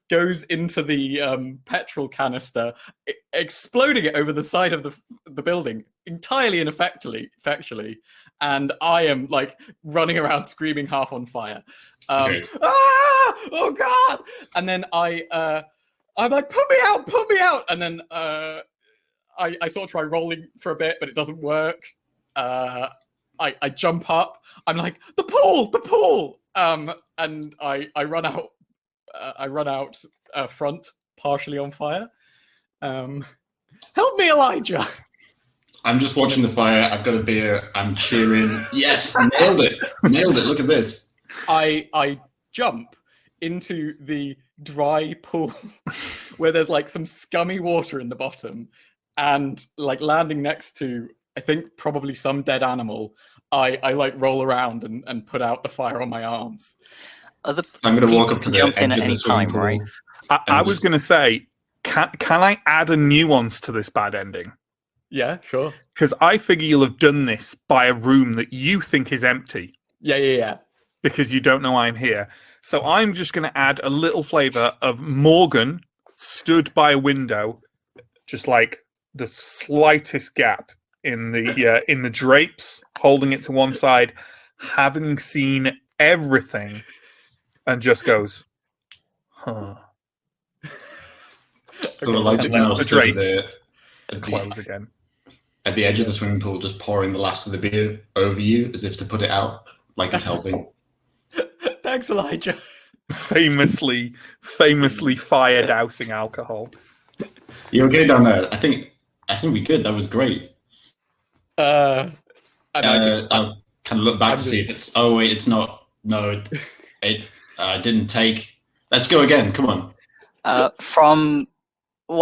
goes into the petrol canister, exploding it over the side of the building entirely ineffectually, and I am running around screaming, half on fire. Okay. Oh God! And then I'm like, put me out! And then I sort of try rolling for a bit, but it doesn't work. I jump up. I'm like, the pool! And I run out. I run out front, partially on fire. Help me, Elijah! I'm just watching the fire. I've got a beer. I'm cheering. Yes, nailed it! Look at this. I jump into the dry pool where there's some scummy water in the bottom, and landing next to, I think, probably some dead animal. I roll around and put out the fire on my arms. I'm going to walk up to the jump in edge at of the any swimming time, pool. right? I was going to say, can I add a nuance to this bad ending? Yeah, sure. Because I figure you'll have done this by a room that you think is empty. Yeah. Because you don't know I'm here. So I'm just going to add a little flavour of Morgan stood by a window, just the slightest gap in the drapes, holding it to one side, having seen everything, and just goes, huh. So Elijah's now the stood drapes there close again. at the edge of the swimming pool, just pouring the last of the beer over you as if to put it out, like he's helping. Thanks, Elijah. Famously fire dousing alcohol. You okay down there? I think we're good. That was great. And I'll kind of look back to see if it's. Oh wait, it's not. No, it didn't take. Let's go again. Come on. From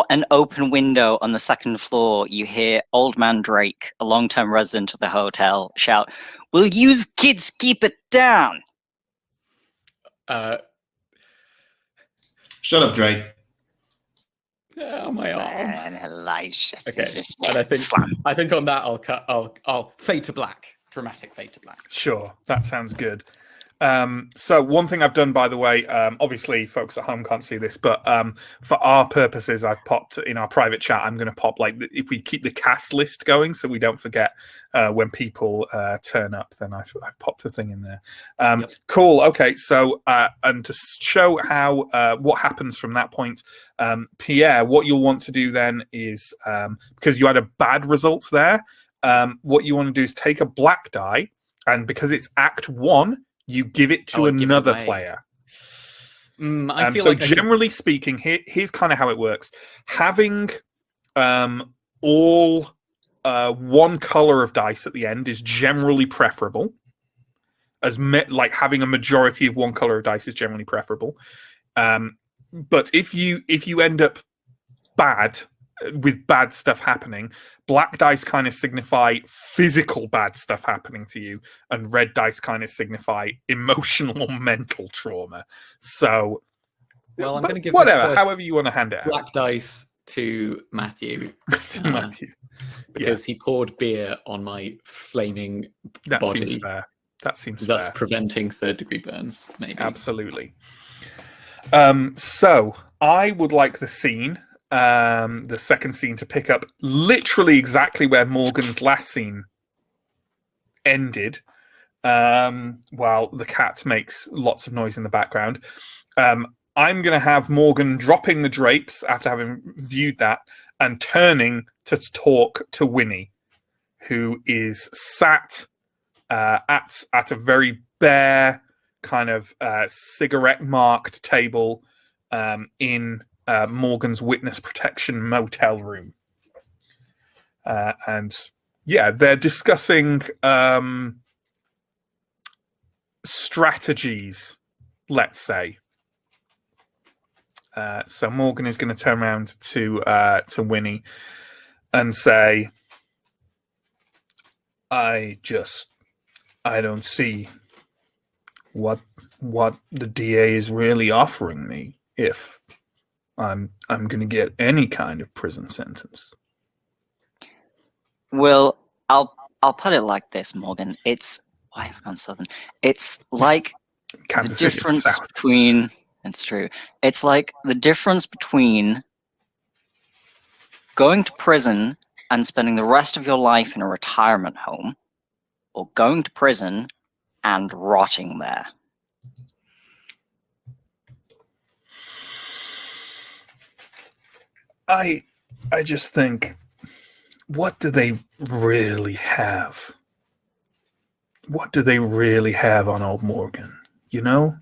an open window on the second floor, you hear Old Man Drake, a long-term resident of the hotel, shout, "Will you kids keep it down?" Shut up, Drake. Oh, my arm. And Elisha. Okay, and I think on that I'll fade to black. Dramatic fade to black. Sure, that sounds good. So one thing I've done, by the way, obviously folks at home can't see this, but for our purposes, I've popped in our private chat, I'm going to pop, like, if we keep the cast list going so we don't forget when people turn up, then I've popped a thing in there. Yep. Cool. Okay. So, and to show how what happens from that point, Pierre, what you'll want to do then is, because you had a bad result there, what you want to do is take a black die, and because it's Act 1, you give it to another player. I feel so like generally speaking, here's kind of how it works. Having all one color of dice at the end is generally preferable. Like having a majority of one color of dice is generally preferable. But if you end up bad, with bad stuff happening, black dice kind of signify physical bad stuff happening to you, and red dice kind of signify emotional or mental trauma. So, well, I'm going to give whatever, however you want to hand it out. Black dice to Matthew. Matthew, because he poured beer on my flaming that body. Seems fair. That seems thus fair. Preventing third-degree burns. Maybe. Absolutely. So I would like the scene. The second scene to pick up literally exactly where Morgan's last scene ended, while the cat makes lots of noise in the background. I'm going to have Morgan dropping the drapes after having viewed that and turning to talk to Winnie, who is sat at a very bare kind of cigarette-marked table in Morgan's witness protection motel room. And yeah, they're discussing strategies, let's say. So Morgan is going to turn around to Winnie and say, I don't see what the DA is really offering me if I'm going to get any kind of prison sentence. Well, I'll put it like this, Morgan. Why have I gone southern? It's like Kansas the City, difference South. between. It's true. It's like the difference between going to prison and spending the rest of your life in a retirement home, or going to prison and rotting there. I just think, what do they really have? What do they really have on old Morgan? You know?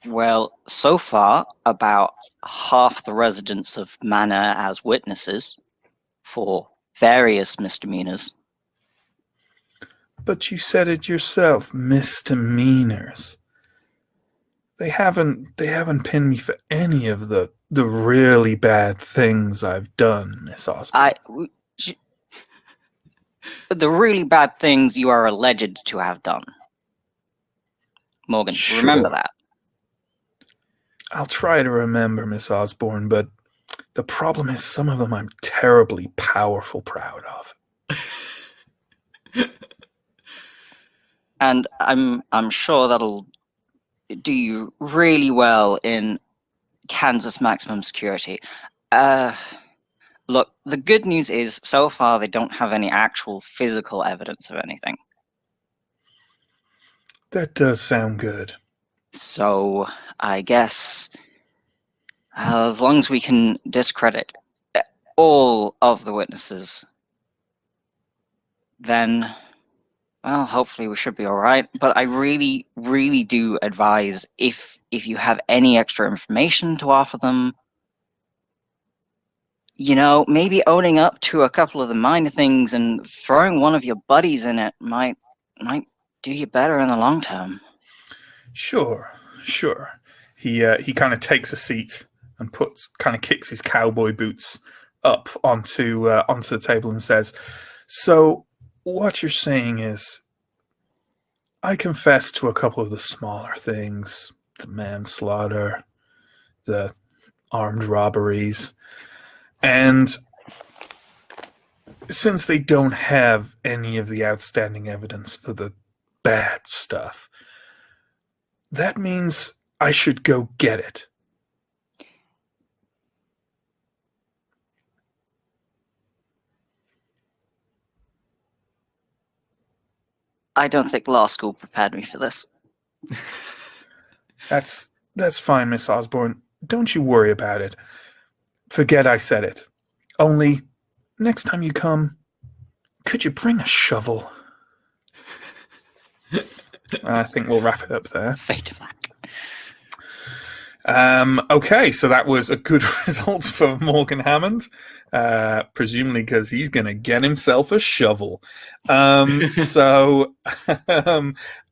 Well, so far, about half the residents of Manna as witnesses for various misdemeanors. But you said it yourself, misdemeanors. They haven't pinned me for any of the really bad things I've done, Miss Osborne. The really bad things you are alleged to have done. Morgan, Sure. Remember that. I'll try to remember, Miss Osborne, but the problem is some of them I'm terribly powerful proud of. And I'm sure that'll do you really well in Kansas maximum security. Look, the good news is so far they don't have any actual physical evidence of anything. That does sound good. So I guess as long as we can discredit all of the witnesses, then, well, hopefully we should be all right. But I really, really do advise if you have any extra information to offer them, you know, maybe owning up to a couple of the minor things and throwing one of your buddies in it might do you better in the long term. Sure. he kind of takes a seat and kicks his cowboy boots up onto the table and says, "So what you're saying is, I confess to a couple of the smaller things, the manslaughter, the armed robberies, and since they don't have any of the outstanding evidence for the bad stuff, that means I should go get it." I don't think law school prepared me for this. That's fine, Miss Osborne. Don't you worry about it. Forget I said it. Only, next time you come, could you bring a shovel? I think we'll wrap it up there. Fade to black. Okay, so that was a good result for Morgan Hammond, presumably because he's going to get himself a shovel. So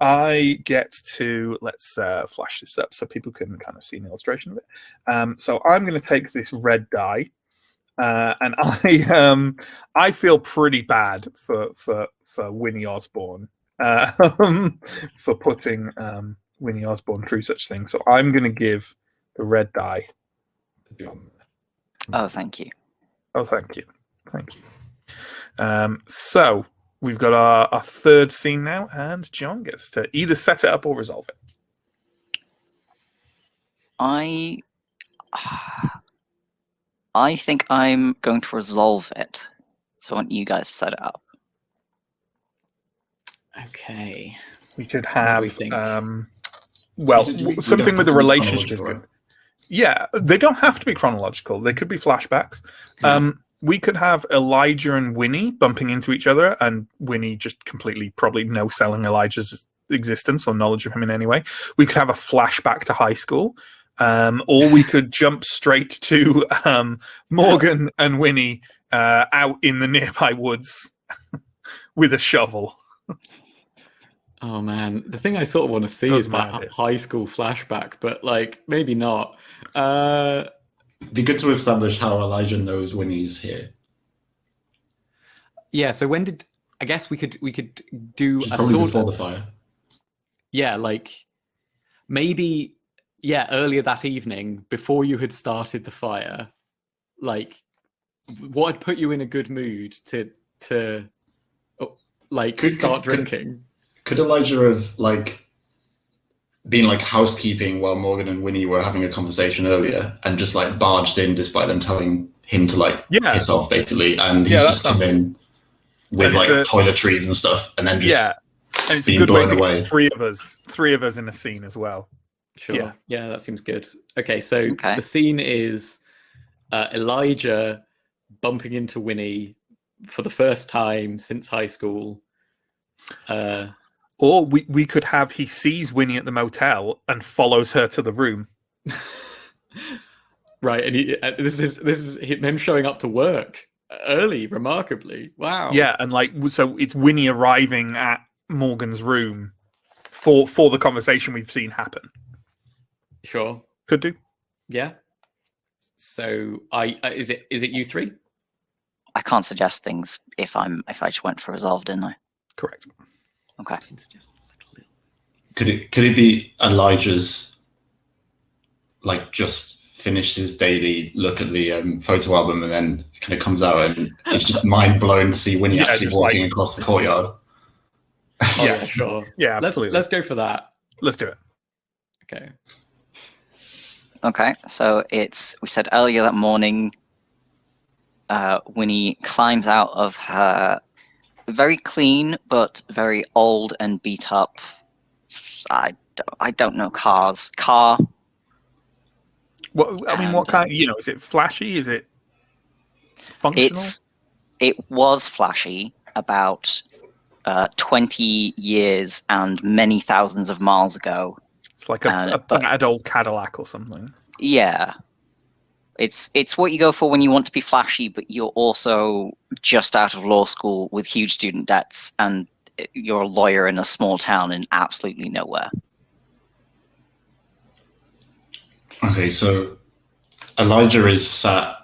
I get to, let's flash this up so people can kind of see an illustration of it. So I'm going to take this red die, and I feel pretty bad for Winnie Osborne for putting Winnie Osborne through such things. So I'm going to give the red die to John. Oh, thank you. Oh, thank you. Thank you. So we've got our third scene now, and John gets to either set it up or resolve it. I think I'm going to resolve it. So I want you guys to set it up. Okay. We could What have do we think? Something with the have to be relationship is chronological, good. right? Yeah, they don't have to be chronological. They could be flashbacks. We could have Elijah and Winnie bumping into each other, and Winnie just completely probably no-selling Elijah's existence or knowledge of him in any way. We could have a flashback to high school, or we could jump straight to Morgan and Winnie out in the nearby woods with a shovel. Oh man, the thing I sort of want to see Does is that matter. high school flashback, but like maybe not. It'd be good to establish how Elijah knows Winnie's here. Yeah. So when did I guess we could do a Probably sort before of the fire. like maybe earlier that evening before you had started the fire, like what had put you in a good mood to start drinking? Could Elijah have been housekeeping while Morgan and Winnie were having a conversation earlier and just barged in despite them telling him to piss off basically, and he's just come in with toiletries and stuff and then just and it's a being good way blown to away. get three of us in a scene as well. Sure. Yeah, that seems good. Okay, so the scene is Elijah bumping into Winnie for the first time since high school. Or we could have he sees Winnie at the motel and follows her to the room. Right, and this is him showing up to work early, remarkably. Wow. Yeah, and so it's Winnie arriving at Morgan's room for the conversation we've seen happen. Sure. Could do. Yeah. So is it you three? I can't suggest things if I just went for resolve, didn't I? Correct. Okay. It's just Could it be Elijah's just finished his daily look at the photo album and then kind of comes out and it's just mind blowing to see Winnie actually walking across the courtyard? yeah, sure. Yeah, absolutely. Let's go for that. Let's do it. Okay. Okay, so we said earlier that morning, Winnie climbs out of her very clean but very old and beat up, I don't know, car. What kind? Is it flashy? Is it functional? It was flashy about 20 years and many thousands of miles ago. It's like a bad old Cadillac or something. Yeah. It's what you go for when you want to be flashy, but you're also just out of law school with huge student debts, and you're a lawyer in a small town in absolutely nowhere. Okay, so Elijah is sat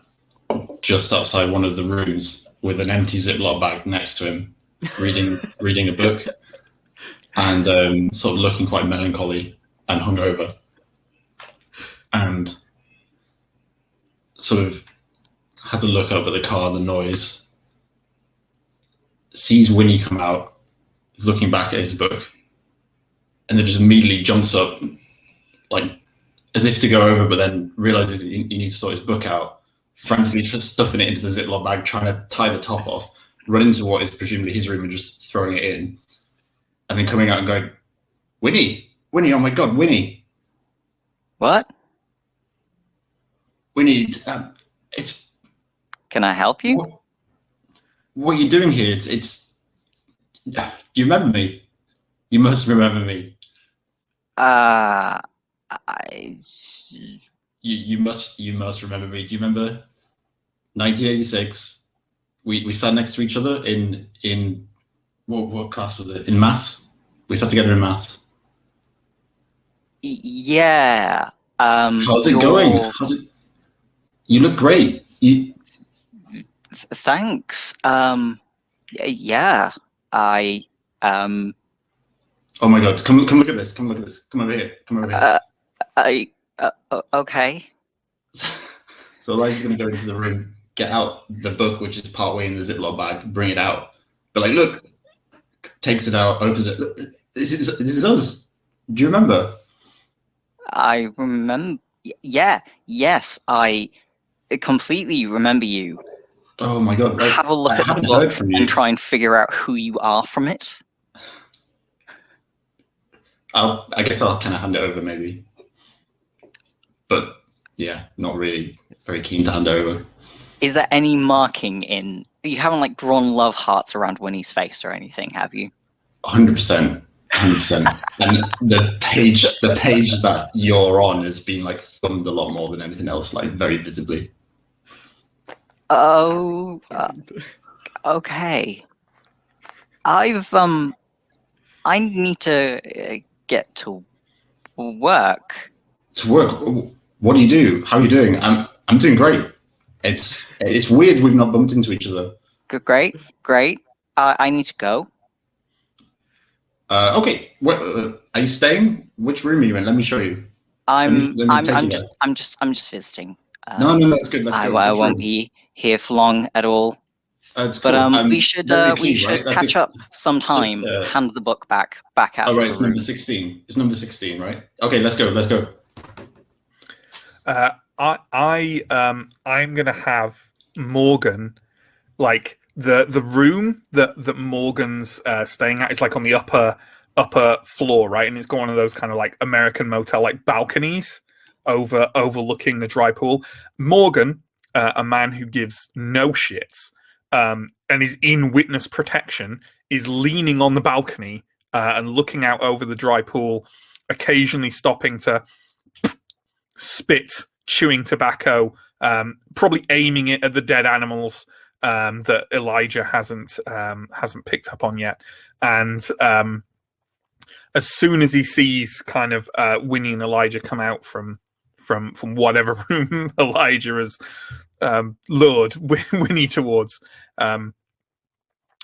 just outside one of the rooms with an empty Ziploc bag next to him, reading a book, and sort of looking quite melancholy and hungover, and sort of has a look up at the car, the noise, sees Winnie come out, is looking back at his book, and then just immediately jumps up, like as if to go over, but then realizes he needs to sort his book out, frantically just stuffing it into the Ziploc bag, trying to tie the top off, run into what is presumably his room and just throwing it in, and then coming out and going, Winnie, oh my God, Winnie. What? Winnie, it's... Can I help you? What are you doing here? It's... Do you remember me? You must remember me. You must remember me. Do you remember 1986? We sat next to each other in what class was it? In maths. We sat together in maths. Yeah. How's it going? You look great. Thanks. Yeah. Oh my God! Come look at this. Come look at this. Come over here. Okay. So Elijah's going to go into the room, get out the book, which is partway in the Ziploc bag, bring it out. But like, look, takes it out, opens it. Look, this is us. Do you remember? I remember. Yeah. Yes, I completely remember you. Oh my God! Have a look at the book and try and figure out who you are from it. I guess I'll kind of hand it over, maybe. But yeah, not really very keen to hand it over. Is there any marking in? You haven't like drawn love hearts around Winnie's face or anything, have you? 100%. And the page that you're on has been like thumbed a lot more than anything else, like very visibly. Oh, okay. I need to get to work. To work? What do you do? How are you doing? I'm doing great. It's weird we've not bumped into each other. Great. I need to go. Okay. Are you staying? Which room are you in? Let me show you. I'm just visiting. No, that's good. I won't be here for long at all. Cool. But we should right? catch up sometime. Hand the book back out. Oh right, it's number 16. It's number 16, right? Okay, let's go. I'm gonna have Morgan, like the room that Morgan's staying at is like on the upper floor, right? And it's got one of those kind of like American motel like balconies overlooking the dry pool. Morgan, a man who gives no shits, and is in witness protection, is leaning on the balcony and looking out over the dry pool, occasionally stopping to spit, chewing tobacco, probably aiming it at the dead animals that Elijah hasn't picked up on yet. And as soon as he sees kind of Winnie and Elijah come out from whatever room Elijah has lured Winnie towards,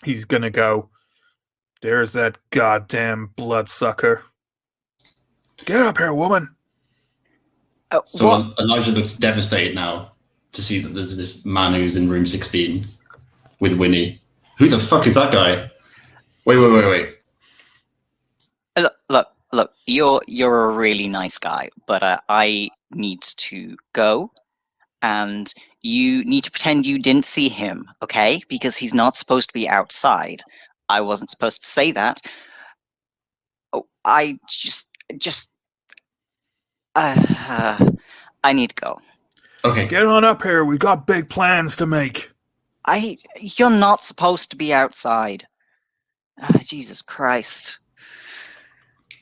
he's gonna go, "There's that goddamn bloodsucker. Get up here, woman." So Elijah looks devastated now to see that there's this man who's in room 16 with Winnie. Who the fuck is that guy? Wait. Look. You're a really nice guy, but I need to go, and you need to pretend you didn't see him, okay? Because he's not supposed to be outside. I wasn't supposed to say that. Oh, I I need to go. Okay. Get on up here. We've got big plans to make. You're not supposed to be outside. Jesus Christ.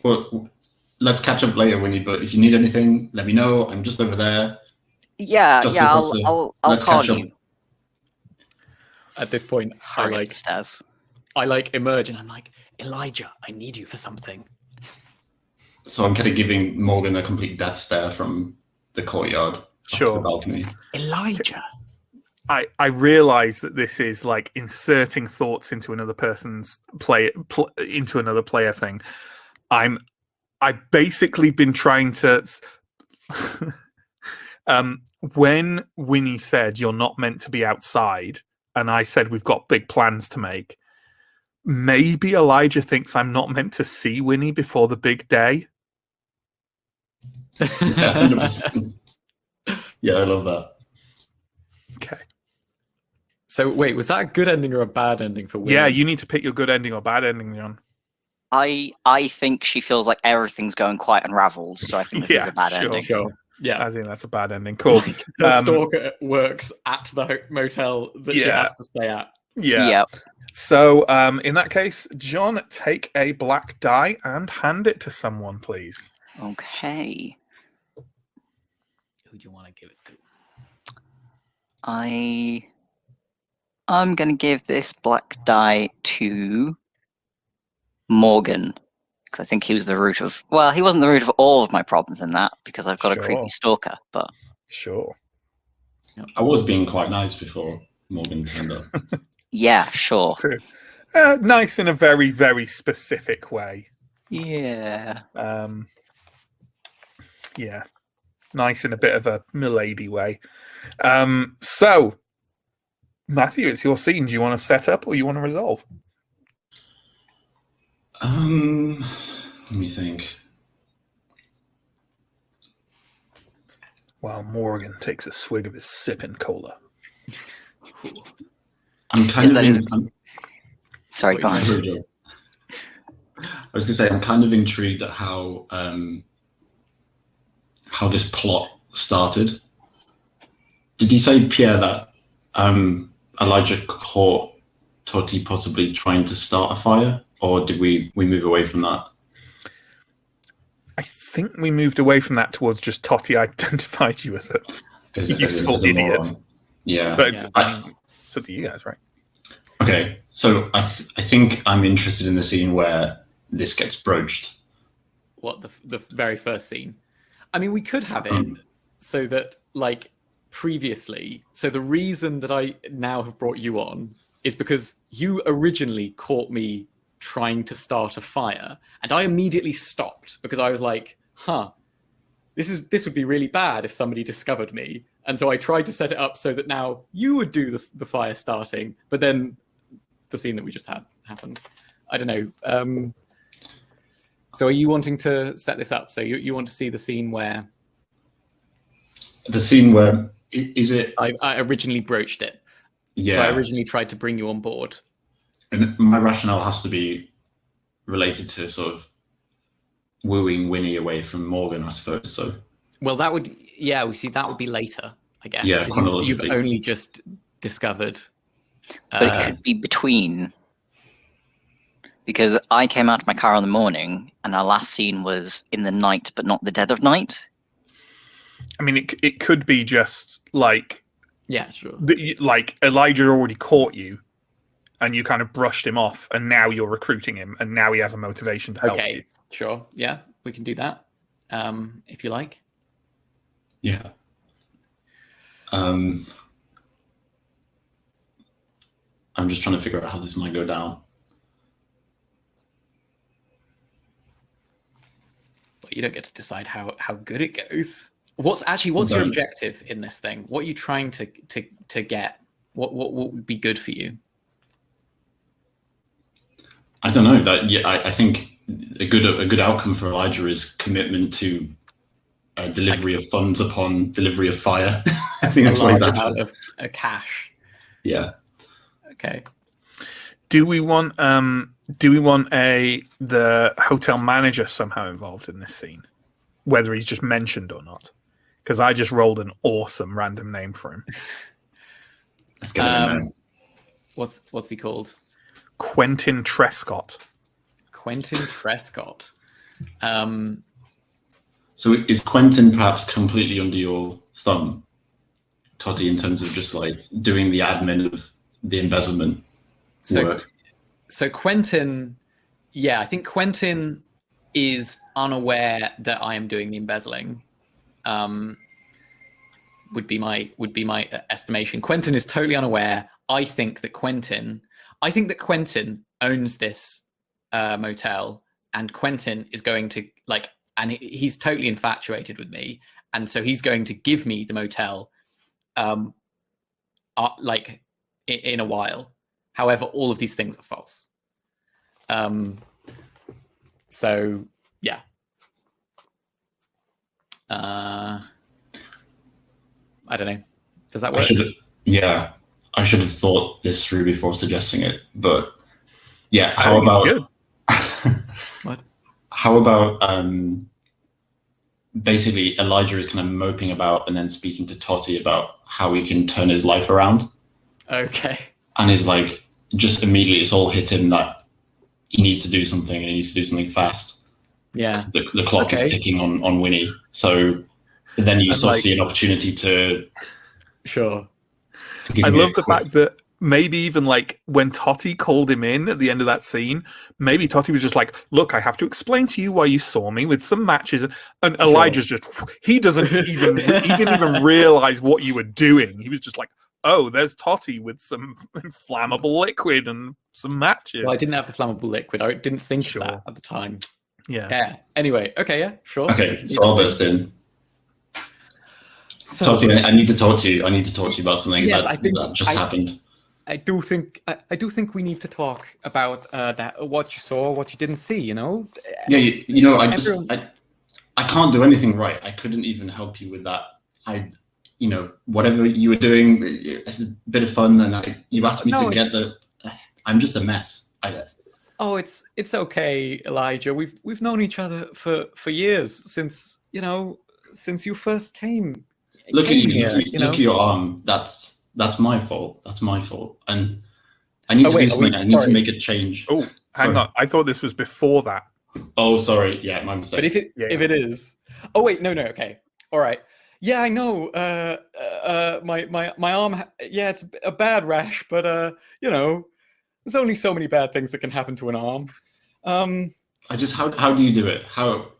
Well, let's catch up later, Winnie, but if you need anything, let me know. I'm just over there. Yeah, I'll call you. At this point, Hurry up the stairs. I emerge and I'm like, Elijah, I need you for something. So I'm kind of giving Morgan a complete death stare from the courtyard, up to Sure. the balcony. Elijah. I realize that this is like inserting thoughts into another person's into another player thing. I've basically been trying to. When Winnie said you're not meant to be outside, and I said we've got big plans to make, maybe Elijah thinks I'm not meant to see Winnie before the big day. Yeah, 100%. Yeah, I love that. Okay. So wait, was that a good ending or a bad ending for Winnie? Yeah, you need to pick your good ending or bad ending, John. I think she feels like everything's going quite unraveled, so I think this is a bad sure. ending. Sure. Yeah. I think that's a bad ending. Cool. The stalker works at the motel that she has to stay at. Yeah. Yep. So, in that case, John, take a black die and hand it to someone, please. Okay. Who do you want to give it to? I'm gonna give this black die to Morgan, because I think he was the root of. Well, he wasn't the root of all of my problems in that, because I've got a creepy stalker. But Sure. I was being quite nice before Morgan turned up. yeah, sure. True. Nice in a very, very specific way. Yeah. Yeah. Nice in a bit of a milady way. So, Matthew, it's your scene. Do you want to set up or you want to resolve? Let me think. While Morgan takes a swig of his sipping cola. I'm kind Is of. that Sorry, go on. I was going to say I'm kind of intrigued at how this plot started. Did you say, Pierre, that Elijah caught Toti possibly trying to start a fire, or did we move away from that? I think we moved away from that towards just Toti identified you as a useful idiot. Moron. Yeah, But it's up to you guys, right? Okay, so I think I'm interested in the scene where this gets broached. What, the very first scene? I mean, we could have it so that, like, previously. So the reason that I now have brought you on is because you originally caught me trying to start a fire, and I immediately stopped because I was like, this would be really bad if somebody discovered me. And so I tried to set it up so that now you would do the fire starting, but then the scene that we just had happened. I don't know. So are you wanting to set this up? So you want to see the scene where... The scene where... Is it... I originally broached it. Yeah. So I originally tried to bring you on board. And my rationale has to be related to sort of wooing Winnie away from Morgan, I suppose. So, well, that would, we see that would be later, I guess. Yeah, you've only just discovered. But it could be between, because I came out of my car in the morning, and our last scene was in the night, but not the dead of night. I mean, it could be just like... Yeah, sure. Like Elijah already caught you, and you kind of brushed him off, and now you're recruiting him, and now he has a motivation to help you. Okay, sure. Yeah, we can do that, if you like. Yeah. I'm just trying to figure out how this might go down. Well, you don't get to decide how good it goes. What's your objective in this thing? What are you trying to get? What would be good for you? I don't know. I think a good outcome for Elijah is commitment to delivery of funds upon delivery of fire. I think that's what he's after. Out of a cash. Yeah. Okay. Do we want the hotel manager somehow involved in this scene, whether he's just mentioned or not? Because I just rolled an awesome random name for him. Let's get him in there. What's he called? Quentin Trescott. Quentin Trescott. So is Quentin perhaps completely under your thumb, Toddy, in terms of just like doing the admin of the embezzlement work? So Quentin, I think Quentin is unaware that I am doing the embezzling. would be my estimation. Quentin is totally unaware. I think that Quentin owns this motel, and Quentin is going to and he's totally infatuated with me, and so he's going to give me the motel, in a while. However, all of these things are false. So yeah. I don't know. Does that work? I should have thought this through before suggesting it. But yeah, how about what? How about basically Elijah is kind of moping about and then speaking to Totty about how he can turn his life around. Okay. And he's like, just immediately it's all hit him that he needs to do something and he needs to do something fast. Yeah. The clock is ticking on Winnie. So then you sort of see an opportunity to... Sure. I love the fact that maybe even when Totty called him in at the end of that scene, maybe Totty was just like, look, I have to explain to you why you saw me with some matches. And Elijah's just, he didn't even realize what you were doing. He was just like, oh, there's Totty with some flammable liquid and some matches. Well, I didn't have the flammable liquid. I didn't think of that at the time. Yeah. Anyway, okay, yeah, sure. Okay, so I'll burst in. Totty, I need to talk to you. I need to talk to you about something that just happened. I do think we need to talk about that. What you saw, what you didn't see. Yeah, I can't do anything right. I couldn't even help you with that. Whatever you were doing, it's a bit of fun, and you asked me to get the. I'm just a mess. Oh, it's okay, Elijah. We've known each other for years since you first came. Look at you. Look at your arm. That's my fault. That's my fault. And I need to do something. I need to make a change. Oh, hang on. I thought this was before that. Oh, sorry. Yeah, my mistake. But if it is. Oh wait, no. Okay. All right. Yeah, I know. My arm. Yeah, it's a bad rash, but there's only so many bad things that can happen to an arm. How do you do it? How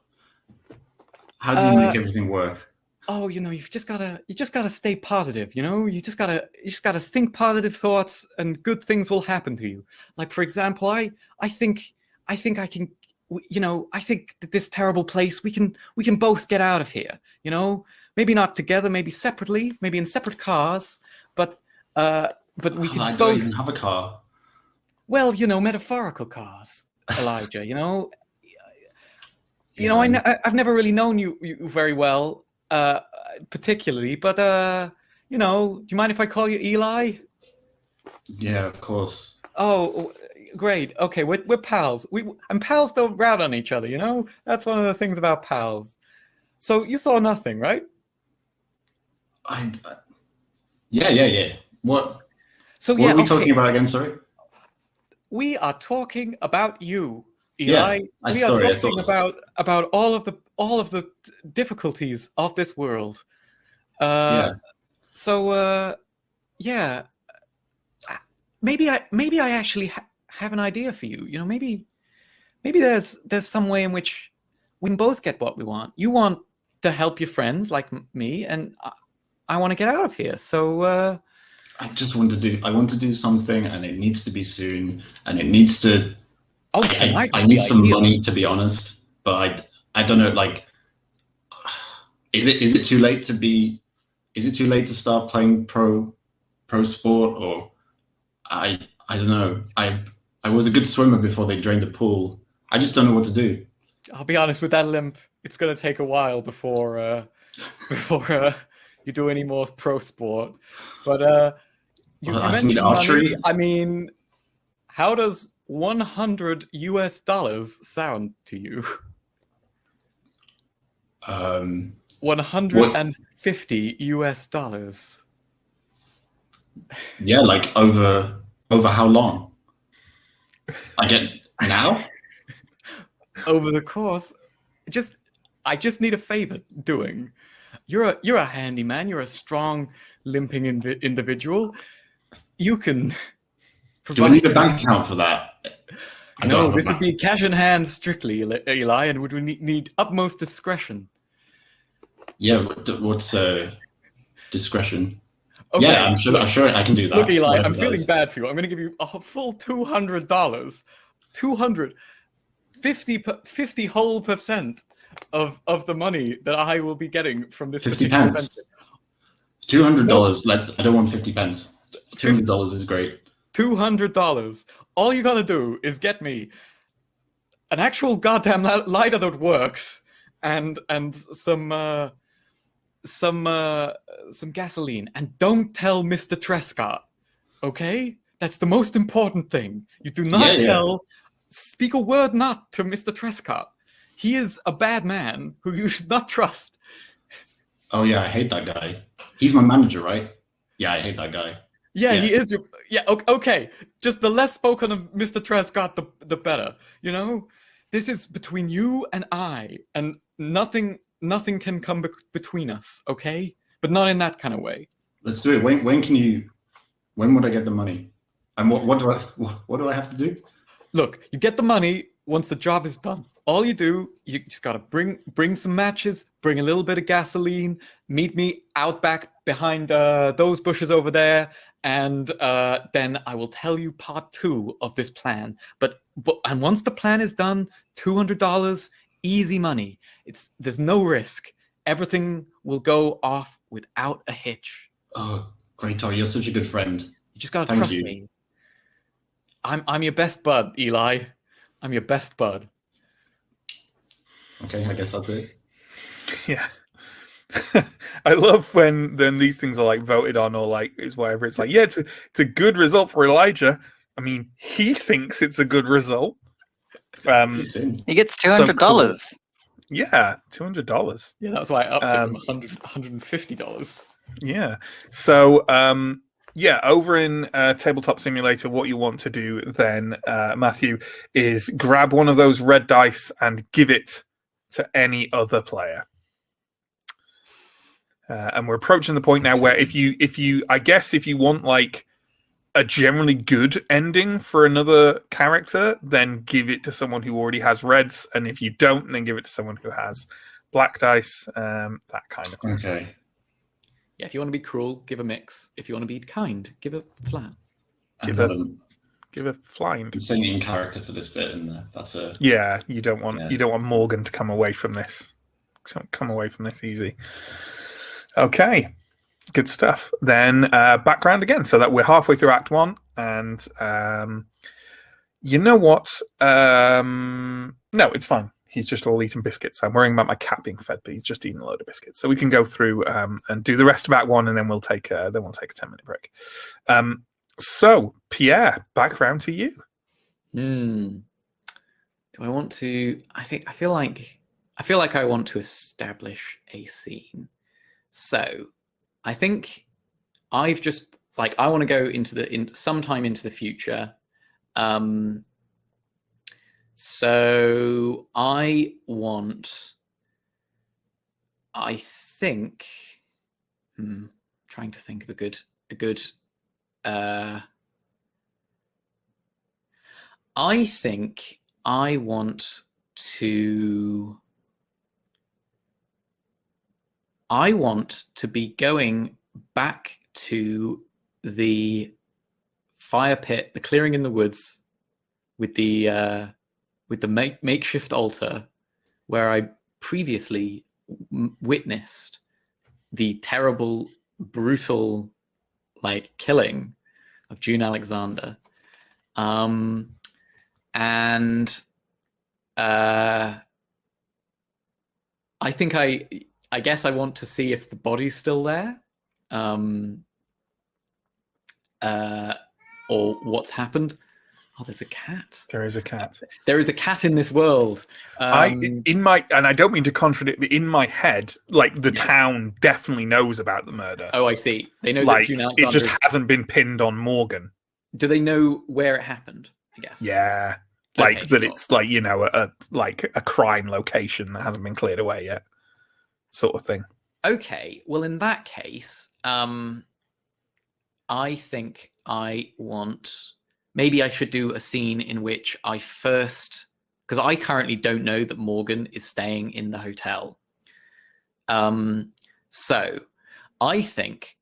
do you make everything work? Oh, you've just gotta stay positive. You just gotta think positive thoughts, and good things will happen to you. Like, for example, I think I can. I think that this terrible place, we can both get out of here. Maybe not together, maybe separately, maybe in separate cars, but we can I both. don't even have a car. Well, metaphorical cars, Elijah. I've never really known you very well, particularly. But do you mind if I call you Eli? Yeah, of course. Oh, great. Okay, we're pals. And pals don't rat on each other. That's one of the things about pals. So you saw nothing, right? Yeah. What? So what are we talking about again? Sorry. We are talking about you, Eli. Yeah, we are talking about all of the difficulties of this world. So maybe I actually have an idea for you. Maybe there's some way in which we can both get what we want. You want to help your friends like me, and I want to get out of here. So I want to do something, and it needs to be soon, and it needs to. Oh, I need some money, to be honest, but I don't know. Is it too late to be? Is it too late to start playing pro sport? Or I don't know. I was a good swimmer before they drained the pool. I just don't know what to do. I'll be honest, with that limp, it's going to take a while before you do any more pro sport. But you mentioned archery. I mean, how does $100 sound to you? 150 US. Yeah, over how long? I get now? Over the course, I just need a favor doing. You're a handyman. You're a strong limping individual. You can. Do I need a bank account for that? No, this would be cash in hand strictly, Eli, and would need utmost discretion. Yeah, what's discretion. Okay. Yeah, I'm sure I can do that. Look, Eli, whatever I'm that feeling is. bad for you. I'm going to give you a full $200. 50 whole percent of the money that I will be getting from this 50 particular pence. venture. $200. I don't want 50 pence. $200 is great. $200. All you gotta do is get me an actual goddamn lighter that works, and some gasoline. And don't tell Mr. Trescott, okay? That's the most important thing. You do not speak a word not to Mr. Trescott. He is a bad man who you should not trust. Oh yeah, I hate that guy. He's my manager, right? Yeah, I hate that guy. Yeah, he is your... Yeah, okay. Just the less spoken of Mr. Trescott, the better. You know? This is between you and I, and nothing can come between us, okay? But not in that kind of way. Let's do it. When would I get the money? And what do I have to do? Look, you get the money once the job is done. All you do, you just gotta bring some matches, bring a little bit of gasoline, meet me out back behind those bushes over there, and then I will tell you part 2 of this plan. But once the plan is done, $200, easy money. There's no risk. Everything will go off without a hitch. Oh, great, Tori, you're such a good friend. You just gotta trust me. I'm your best bud, Eli. I'm your best bud. Okay, I guess that's it. Yeah. I love when then these things are like voted on or like is whatever. It's like, yeah, it's a good result for Elijah. I mean, he thinks it's a good result. He gets $200. So cool. Yeah, $200. Yeah, that's why I upped it from $150. Yeah. So yeah, over in Tabletop Simulator, what you want to do then, Matthew, is grab one of those red dice and give it to any other player. And we're approaching the point now where if you want like a generally good ending for another character, then give it to someone who already has reds, and if you don't, then give it to someone who has black dice, that kind of thing. Okay. Yeah, if you want to be cruel, give a mix. If you want to be kind, give a flat. Give a flying. I'm saying in character for this bit, and that's a... Yeah, you don't want Morgan to come away from this. Come away from this easy. Okay, good stuff. Then background again, so that we're halfway through Act 1, and you know what? No, it's fine. He's just all eating biscuits. I'm worrying about my cat being fed, but he's just eating a load of biscuits. So we can go through and do the rest of Act 1, and then we'll take a 10-minute break. So Pierre, background to you. Do I want to? I feel like I want to establish a scene. So I think I've just I want to go sometime into the future. So I think trying to think of a good I think I want to be going back to the fire pit, the clearing in the woods, with the makeshift altar, where I previously witnessed the terrible, brutal, killing of June Alexander, and I think I guess I want to see if the body's still there, or what's happened. Oh, there's a cat. There is a cat. There is a cat in this world. And I don't mean to contradict, but in my head, the town definitely knows about the murder. Oh, I see. They know that June Alexander. It just hasn't been pinned on Morgan. Do they know where it happened? I guess. Yeah, Okay, that. sure. It's a crime location that hasn't been cleared away yet, sort of thing. Okay. Well, in that case, I think I want. Maybe I should do a scene in which I first, because I currently don't know that Morgan is staying in the hotel. So I think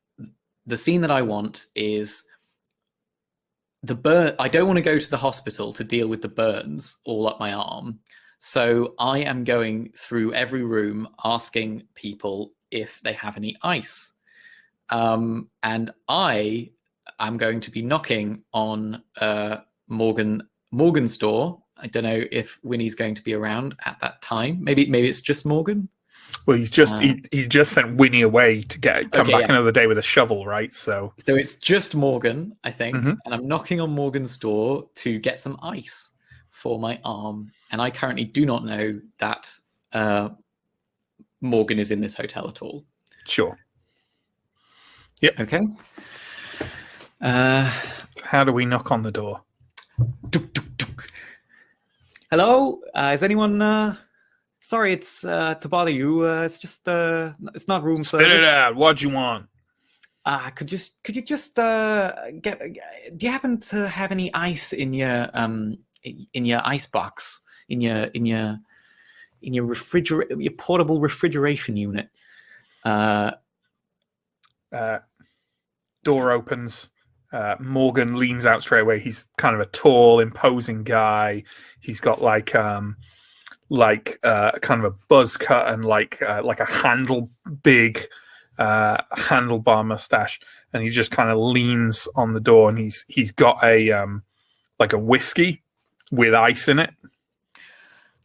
the scene that I want is the burn. I don't want to go to the hospital to deal with the burns all up my arm. So I am going through every room asking people if they have any ice. And I am going to be knocking on Morgan's door. I don't know if Winnie's going to be around at that time. Maybe it's just Morgan. Well, he's just sent Winnie away to come back another day with a shovel, right? So it's just Morgan, I think, and I'm knocking on Morgan's door to get some ice for my arm. And I currently do not know that Morgan is in this hotel at all. Sure. Yep. Okay. How do we knock on the door? Duk, duk, duk. Hello? Is anyone... Sorry, it's to bother you. It's just it's not room service. Spit it out. What you want? Could you just get? Do you happen to have any ice in your ice box in your your portable refrigeration unit? Door opens. Morgan leans out straight away. He's kind of a tall, imposing guy. He's got kind of a buzz cut and like a handlebar mustache, and he just kind of leans on the door, and he's got a whiskey with ice in it,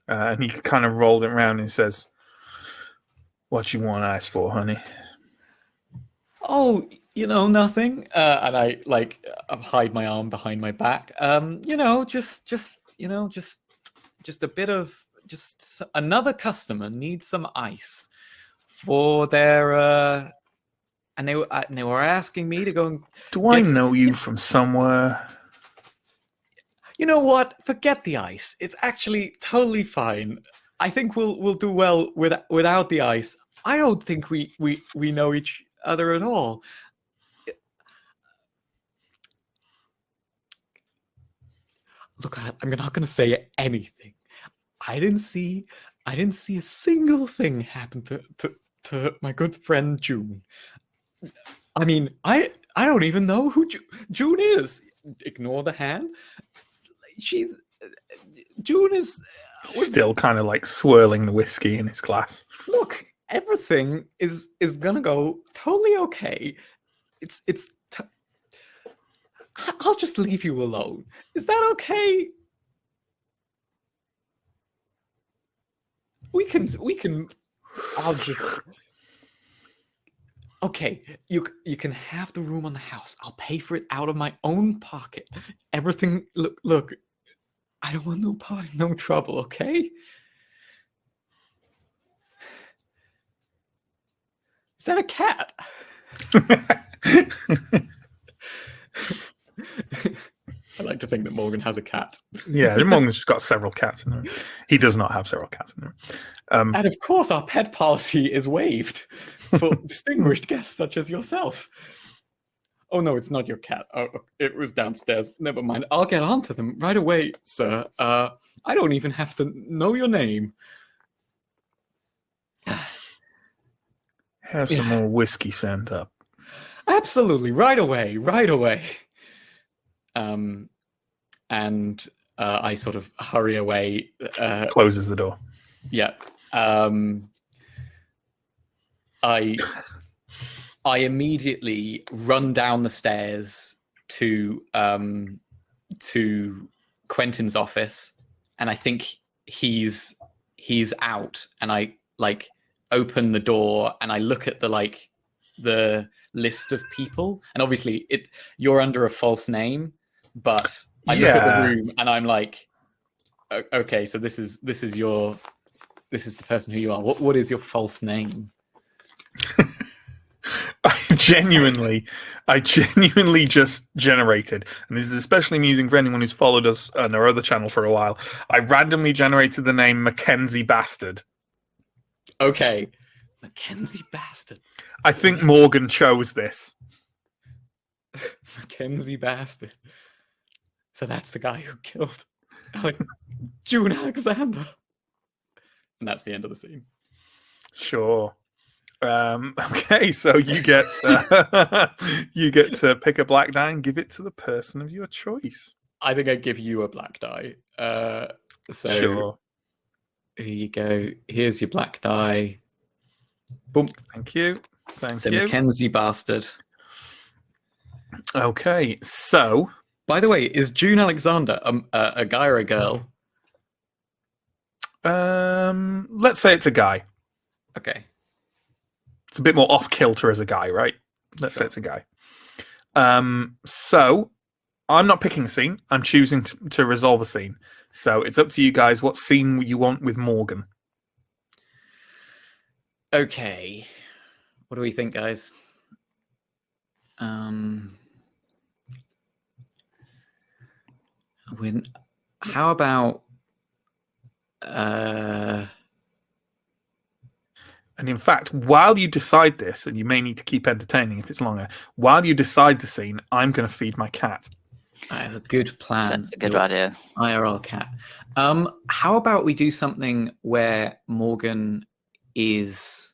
and he kind of rolled it around and says, "What you want ice for, honey?" Oh, nothing. And I hide my arm behind my back. Just a bit of. Just another customer needs some ice for their and they were asking me to go and do I know you from somewhere? You know what? Forget the ice. It's actually totally fine. I think we'll do well without the ice. I don't think we know each other at all. Look, I'm not going to say anything. I didn't see a single thing happen to my good friend June. I mean, I don't even know who June is. Ignore the hand. June is still kind of like swirling the whiskey in his glass. Look, everything is gonna go totally okay. I'll just leave you alone. Is that okay? We can. I'll just. Okay, you can have the room on the house. I'll pay for it out of my own pocket. Everything. Look. I don't want no trouble. Okay. Is that a cat? I like to think that Morgan has a cat. Yeah, Morgan's just got several cats in there. He does not have several cats in there. And of course, our pet policy is waived for distinguished guests such as yourself. Oh, no, it's not your cat. Oh, it was downstairs. Never mind. I'll get on to them right away, sir. I don't even have to know your name. Have some more whiskey sent up. Absolutely. Right away. And I sort of hurry away. Closes the door. Yeah. I immediately run down the stairs to Quentin's office, and I think he's out. And I open the door and I look at the list of people, and obviously you're under a false name, but I look at the room and I'm like, okay, so this is the person who you are. What is your false name? I genuinely just generated, and this is especially amusing for anyone who's followed us on our other channel for a while. I randomly generated the name Mackenzie Bastard. Okay. Mackenzie Bastard. I think Morgan chose this. Mackenzie Bastard. So that's the guy who killed June Alexander. And that's the end of the scene. Sure. Okay, so you get you get to pick a black die and give it to the person of your choice. I think I'd give you a black die. So Sure. here you go. Here's your black die. Boom. Thank you. Thank So you. Mackenzie bastard. Okay, so By the way, is June Alexander a guy or a girl? let's say it's a guy. Okay. It's a bit more off kilter as a guy, right? Let's say it's a guy. So I'm not picking a scene. I'm choosing to resolve a scene. So it's up to you guys what scene you want with Morgan. Okay. What do we think, guys? How about And in fact, while you decide this, and you may need to keep entertaining if it's longer, while you decide the scene, I'm going to feed my cat. That's a good plan. That's a good idea. IRL cat. How about we do something where Morgan is...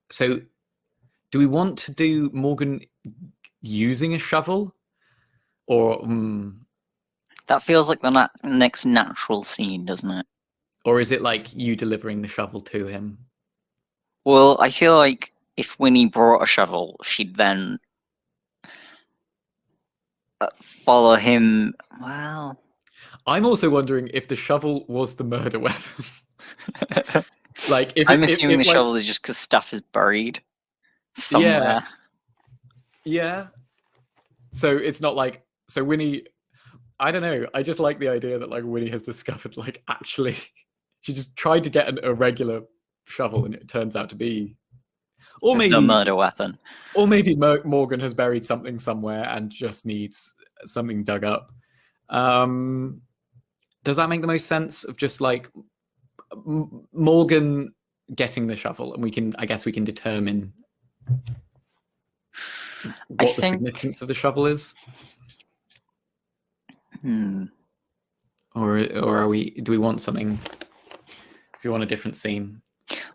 So, do we want to do Morgan using a shovel? Or... That feels like the next natural scene, doesn't it? Or is it like you delivering the shovel to him? Well, I feel like if Winnie brought a shovel, she'd then follow him. Well, I'm also wondering if the shovel was the murder weapon. Like, I'm assuming the shovel is just because stuff is buried somewhere. Yeah. So it's not like... So Winnie... I don't know. I just like the idea that like Winnie has discovered like actually she just tried to get a regular shovel and it turns out to be, or maybe a murder weapon, or maybe Morgan has buried something somewhere and just needs something dug up. Does that make the most sense of just like Morgan getting the shovel, and I guess we can determine what the significance of the shovel is. Or are we? Do we want something? If you want a different scene,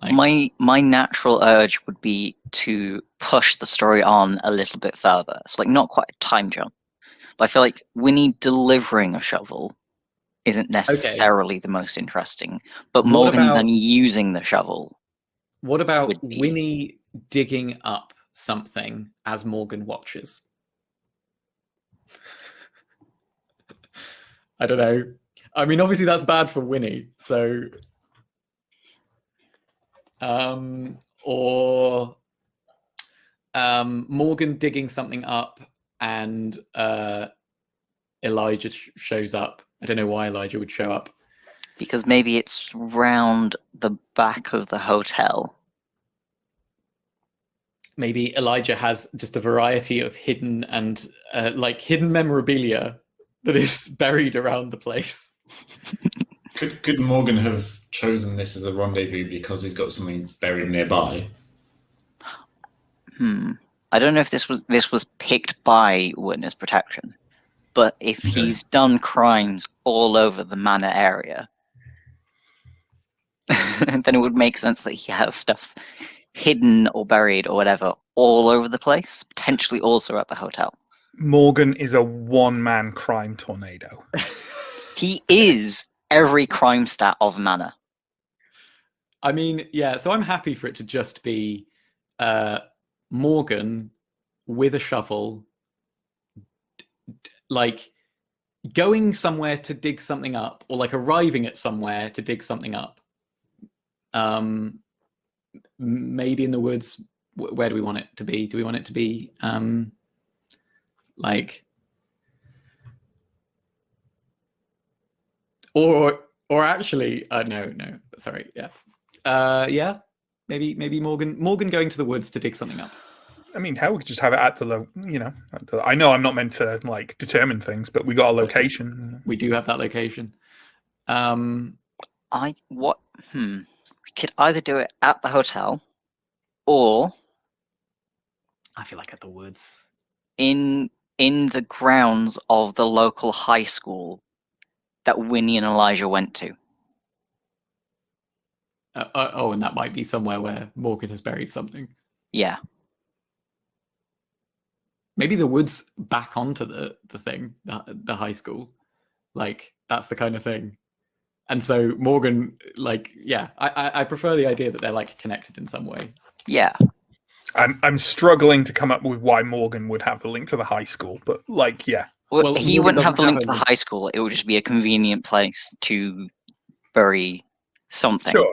like... my natural urge would be to push the story on a little bit further. It's like not quite a time jump, but I feel like Winnie delivering a shovel isn't necessarily the most interesting. But Morgan then using the shovel. What about Winnie digging up something as Morgan watches? I don't know. I mean, obviously that's bad for Winnie. So, or Morgan digging something up and Elijah shows up. I don't know why Elijah would show up. Because maybe it's round the back of the hotel. Maybe Elijah has just a variety of hidden and hidden memorabilia that is buried around the place. Could Morgan have chosen this as a rendezvous because he's got something buried nearby? I don't know if this was picked by witness protection, but if he's done crimes all over the Manor area, then it would make sense that he has stuff hidden or buried or whatever all over the place, potentially also at the hotel. Morgan is a one-man crime tornado. He is every crime stat of Manna. I mean, yeah, so I'm happy for it to just be Morgan with a shovel, like going somewhere to dig something up, or like arriving at somewhere to dig something up. Maybe in the woods. Where do we want it to be? Do we want it to be like, or actually, no, sorry, yeah, maybe Morgan going to the woods to dig something up. I mean, hell, we could just have it at the I know I'm not meant to like determine things, but we got a location. We do have that location. We could either do it at the hotel, or I feel like at the woods. In the grounds of the local high school that Winnie and Elijah went to. And that might be somewhere where Morgan has buried something. Yeah. Maybe the woods back onto the thing, the high school. Like, that's the kind of thing. And so Morgan, like, yeah, I prefer the idea that they're like connected in some way. Yeah. I'm struggling to come up with why Morgan would have a link to the high school, but like, yeah. Well, he Morgan wouldn't have the doesn't link to the high school. It would just be a convenient place to bury something. Sure.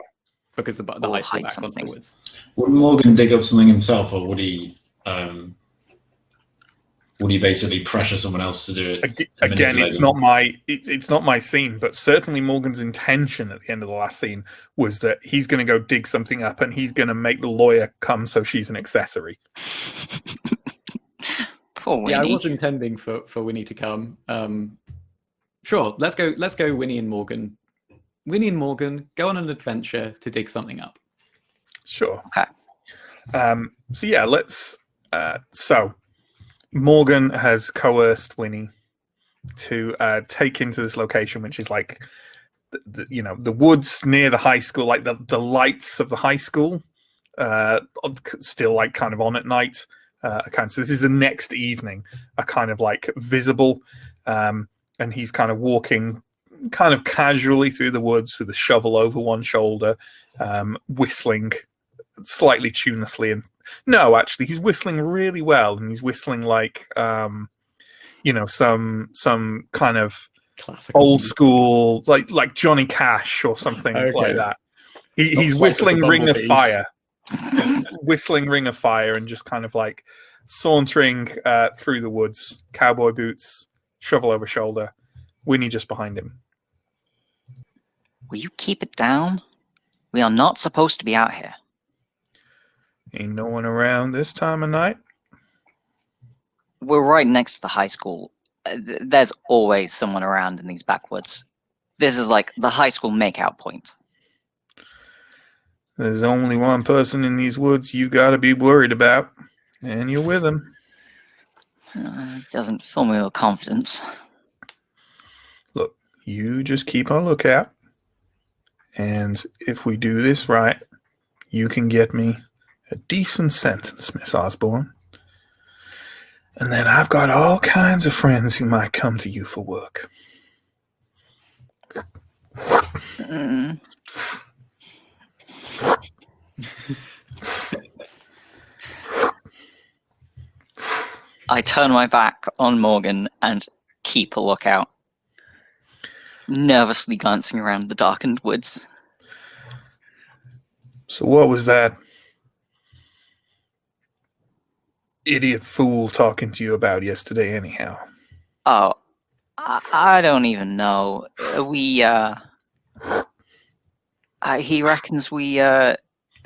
Because the Or high school hide backs onto something. the woods. Would Morgan dig up something himself, or would he basically pressure someone else to do it? Again, it's not my scene, but certainly Morgan's intention at the end of the last scene was that he's going to go dig something up and he's going to make the lawyer come so she's an accessory. Poor Winnie. Yeah, I was intending for Winnie to come. Sure, let's go Winnie and Morgan. Winnie and Morgan go on an adventure to dig something up. Sure. Okay. So yeah, let's. So Morgan has coerced Winnie to take him to this location, which is like, the woods near the high school, like the lights of the high school, still like kind of on at night. So this is the next evening, are kind of like visible, and he's kind of walking kind of casually through the woods with a shovel over one shoulder, whistling slightly tunelessly. And no, actually, he's whistling really well, and he's whistling like some kind of Classical old school, like Johnny Cash or something like that. He's whistling Ring of Fire, whistling Ring of Fire, and just kind of like sauntering through the woods, cowboy boots, shovel over shoulder, Winnie just behind him. Will you keep it down? We are not supposed to be out here. Ain't no one around this time of night. We're right next to the high school. There's always someone around in these backwoods. This is like the high school makeout point. There's only one person in these woods you gotta be worried about, and you're with him. Doesn't fill me with confidence. Look, you just keep on lookout, and if we do this right, you can get me a decent sentence, Miss Osborne. And then I've got all kinds of friends who might come to you for work. I turn my back on Morgan and keep a lookout, nervously glancing around the darkened woods. So what was that idiot fool talking to you about yesterday anyhow? Oh, I don't even know. He reckons we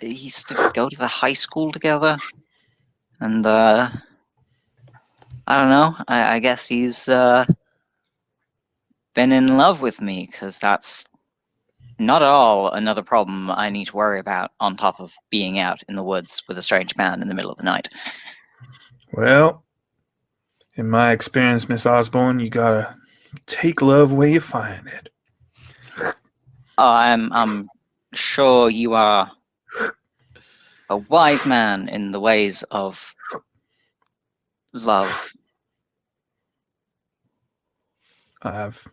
used to go to the high school together, and I don't know. I guess he's been in love with me, because that's not at all another problem I need to worry about on top of being out in the woods with a strange man in the middle of the night. Well, in my experience, Miss Osborne, you gotta take love where you find it. Oh, I'm sure you are a wise man in the ways of love. I've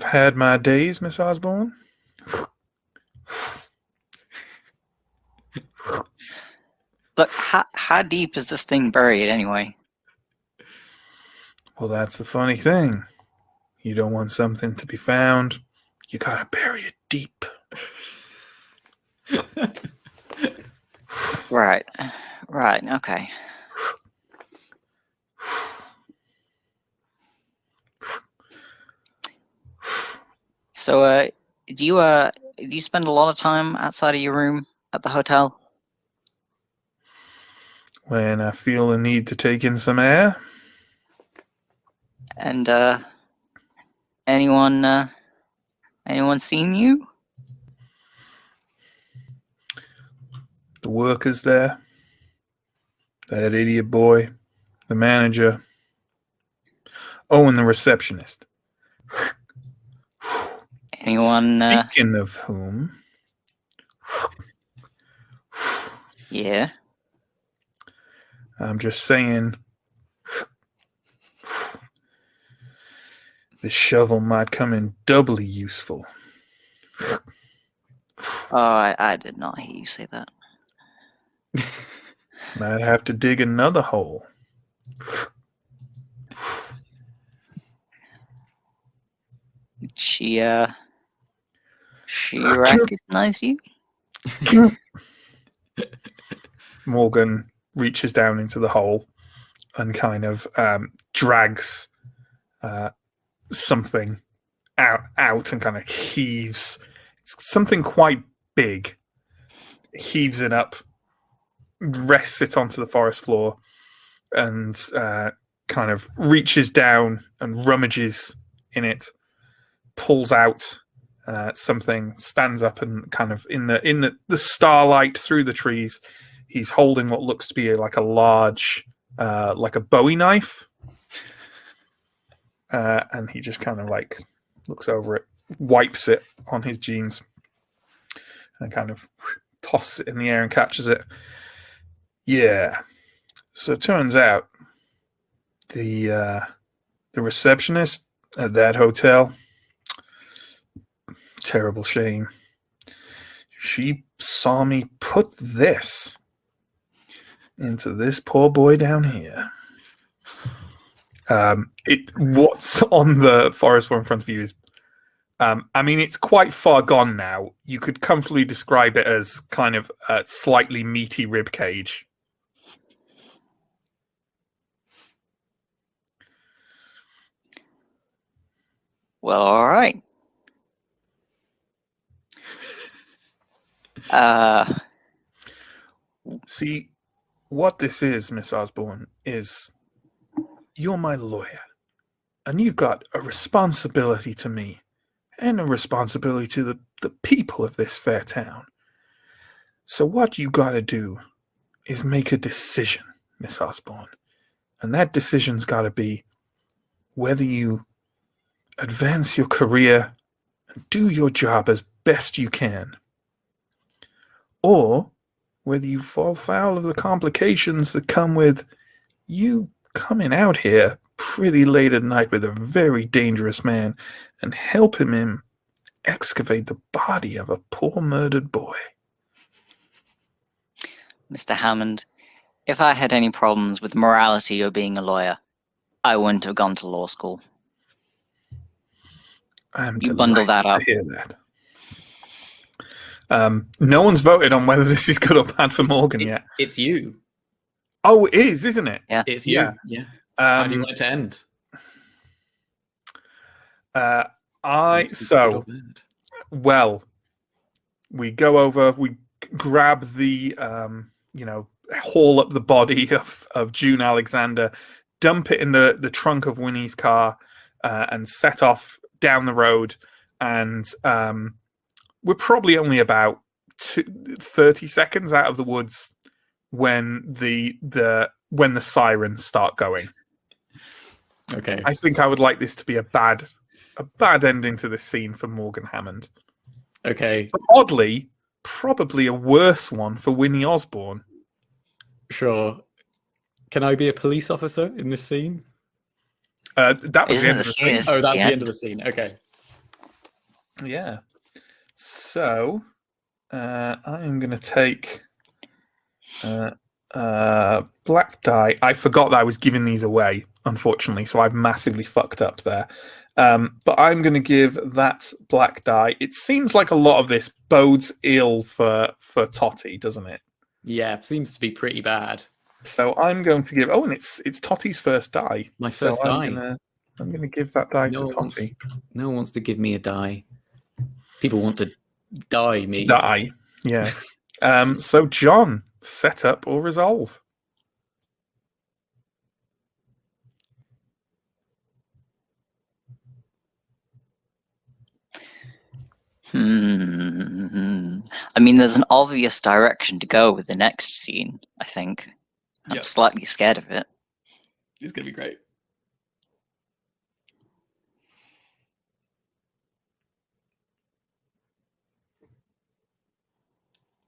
had my days, Miss Osborne. Look, how deep is this thing buried anyway? Well, that's the funny thing. You don't want something to be found, you gotta bury it deep. Right, okay. So, do you spend a lot of time outside of your room at the hotel? When I feel the need to take in some air. And anyone seen you? The workers there, that idiot boy, the manager, and the receptionist. Anyone? Speaking of whom, Yeah. I'm just saying, this shovel might come in doubly useful. Oh, I did not hear you say that. Might have to dig another hole. She recognize you? Morgan reaches down into the hole and kind of drags something out and kind of heaves. It's something quite big. Heaves it up, rests it onto the forest floor, and kind of reaches down and rummages in it, pulls out something, stands up, and kind of in the starlight through the trees, he's holding what looks to be like a large, like a Bowie knife, and he just kind of like looks over it, wipes it on his jeans, and kind of tosses it in the air and catches it. Yeah. So it turns out the receptionist at that hotel, terrible shame, she saw me put this into this poor boy down here. What's on the forest floor in front of you is, I mean, it's quite far gone now. You could comfortably describe it as kind of a slightly meaty rib cage. Well, all right. See, what this is, Miss Osborne, is you're my lawyer, and you've got a responsibility to me and a responsibility to the people of this fair town. So what you got to do is make a decision, Miss Osborne, and that decision's got to be whether you advance your career and do your job as best you can, or whether you fall foul of the complications that come with you coming out here pretty late at night with a very dangerous man and helping him excavate the body of a poor murdered boy. Mr. Hammond, if I had any problems with morality or being a lawyer, I wouldn't have gone to law school. You bundle that up. To hear that. No one's voted on whether this is good or bad for Morgan yet. It's you. Oh, it is, isn't it? Yeah. It's you. Yeah. How do you want it to end? Well, we go over, we grab the, haul up the body of June Alexander, dump it in the trunk of Winnie's car, and set off down the road. And we're probably only about 30 seconds out of the woods when the sirens start going. Okay. I think I would like this to be a bad ending to this scene for Morgan Hammond. Okay. But oddly, probably a worse one for Winnie Osborne. Sure. Can I be a police officer in this scene? That was the end of the scene. Oh, that's the end of the scene. Okay. Yeah. So, I'm going to take black die. I forgot that I was giving these away, unfortunately, so I've massively fucked up there. But I'm going to give that black die. It seems like a lot of this bodes ill for Totty, doesn't it? Yeah, seems to be pretty bad. So I'm going to give. Oh, and it's Totty's first die. My first die. I'm going to give that die to Totty. No one wants to give me a die. People want to die me. Die. Yeah. So John, set up or resolve. I mean, there's an obvious direction to go with the next scene, I think. I'm slightly scared of it. It's going to be great.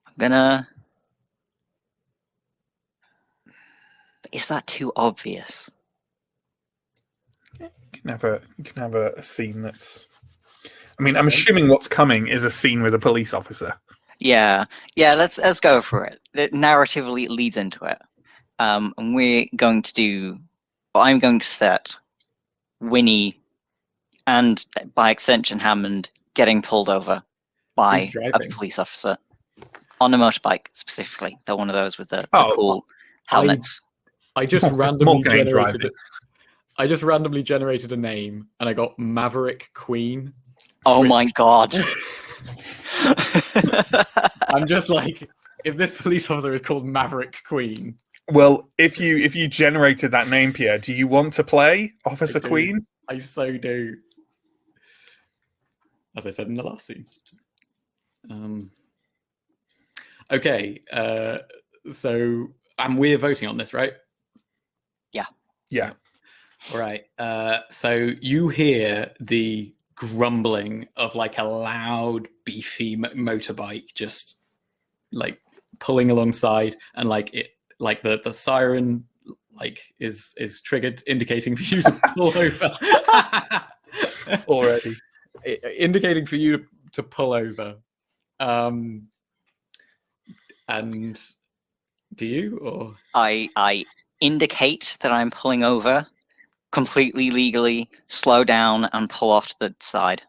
I'm gonna But is that too obvious? You can have a scene that's. I mean, I'm assuming what's coming is a scene with a police officer. Yeah. Let's go for it. It narratively leads into it. And we're going to do. Well, I'm going to set Winnie, and by extension Hammond, getting pulled over by a police officer on a motorbike specifically. They're one of those with the cool helmets. I just randomly generated it. I just randomly generated a name, and I got Maverick Queen. Oh my god! I'm just like, if this police officer is called Maverick Queen. Well, if you generated that name, Pierre, do you want to play Officer Queen? I so do. As I said in the last scene. Okay, so and we're voting on this, right? Yeah. All right. So you hear the grumbling of like a loud, beefy motorbike just like pulling alongside, and like it, like the siren like is triggered, indicating for you to pull over. Already. Indicating for you to pull over. And do you, or I indicate that I'm pulling over completely legally, slow down and pull off to the side.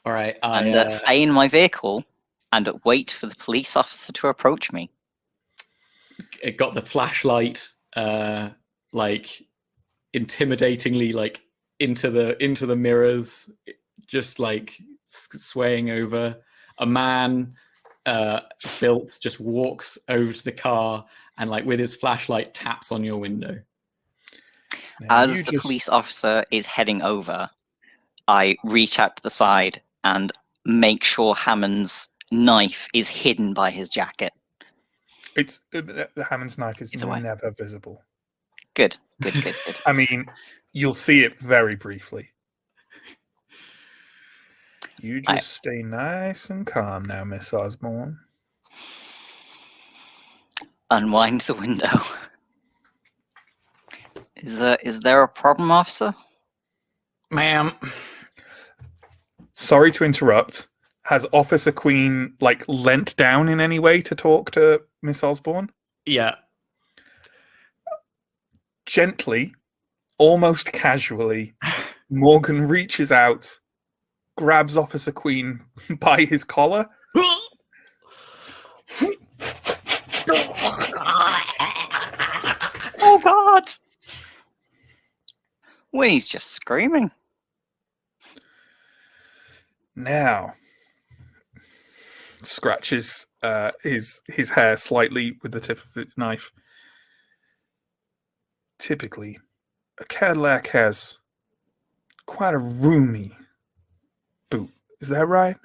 All right. And stay in my vehicle and wait for the police officer to approach me. It got the flashlight like intimidatingly like into the mirrors, just like swaying over. A man built just walks over to the car and like with his flashlight taps on your window. As the police officer is heading over, I reach out to the side and make sure Hammond's knife is hidden by his jacket. It's Hammond's knife is never visible. Good. I mean, you'll see it very briefly. You just stay nice and calm now, Miss Osborne. Unwind the window. Is there a problem, officer? Ma'am. Sorry to interrupt. Has Officer Queen like leant down in any way to talk to Miss Osborne? Yeah. Gently, almost casually, Morgan reaches out, grabs Officer Queen by his collar. Oh God! Winnie's just screaming. Now, scratches his hair slightly with the tip of its knife. Typically, a Cadillac has quite a roomy boot. Is that right?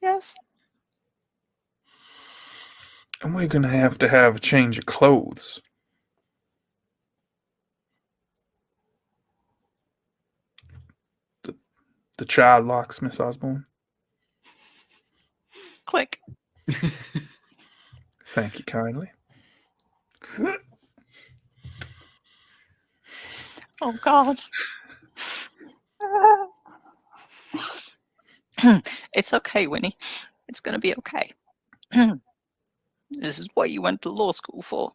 Yes. And we're going to have a change of clothes. The child locks, Miss Osborne. Click. Thank you kindly. Oh God. It's okay, Winnie. It's going to be okay. This is what you went to law school for.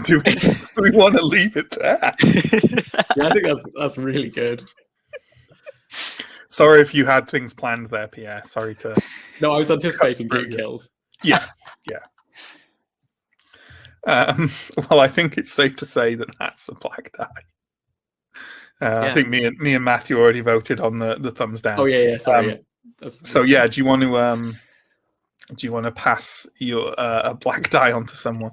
do we want to leave it there? Yeah, I think that's really good. Sorry if you had things planned there, Pierre. Sorry to... No, I was anticipating getting killed. Yeah. Well, I think it's safe to say that that's a black die. I think me and Matthew already voted on the thumbs down. Oh yeah. Sorry. So yeah, do you want to pass your a black die onto someone?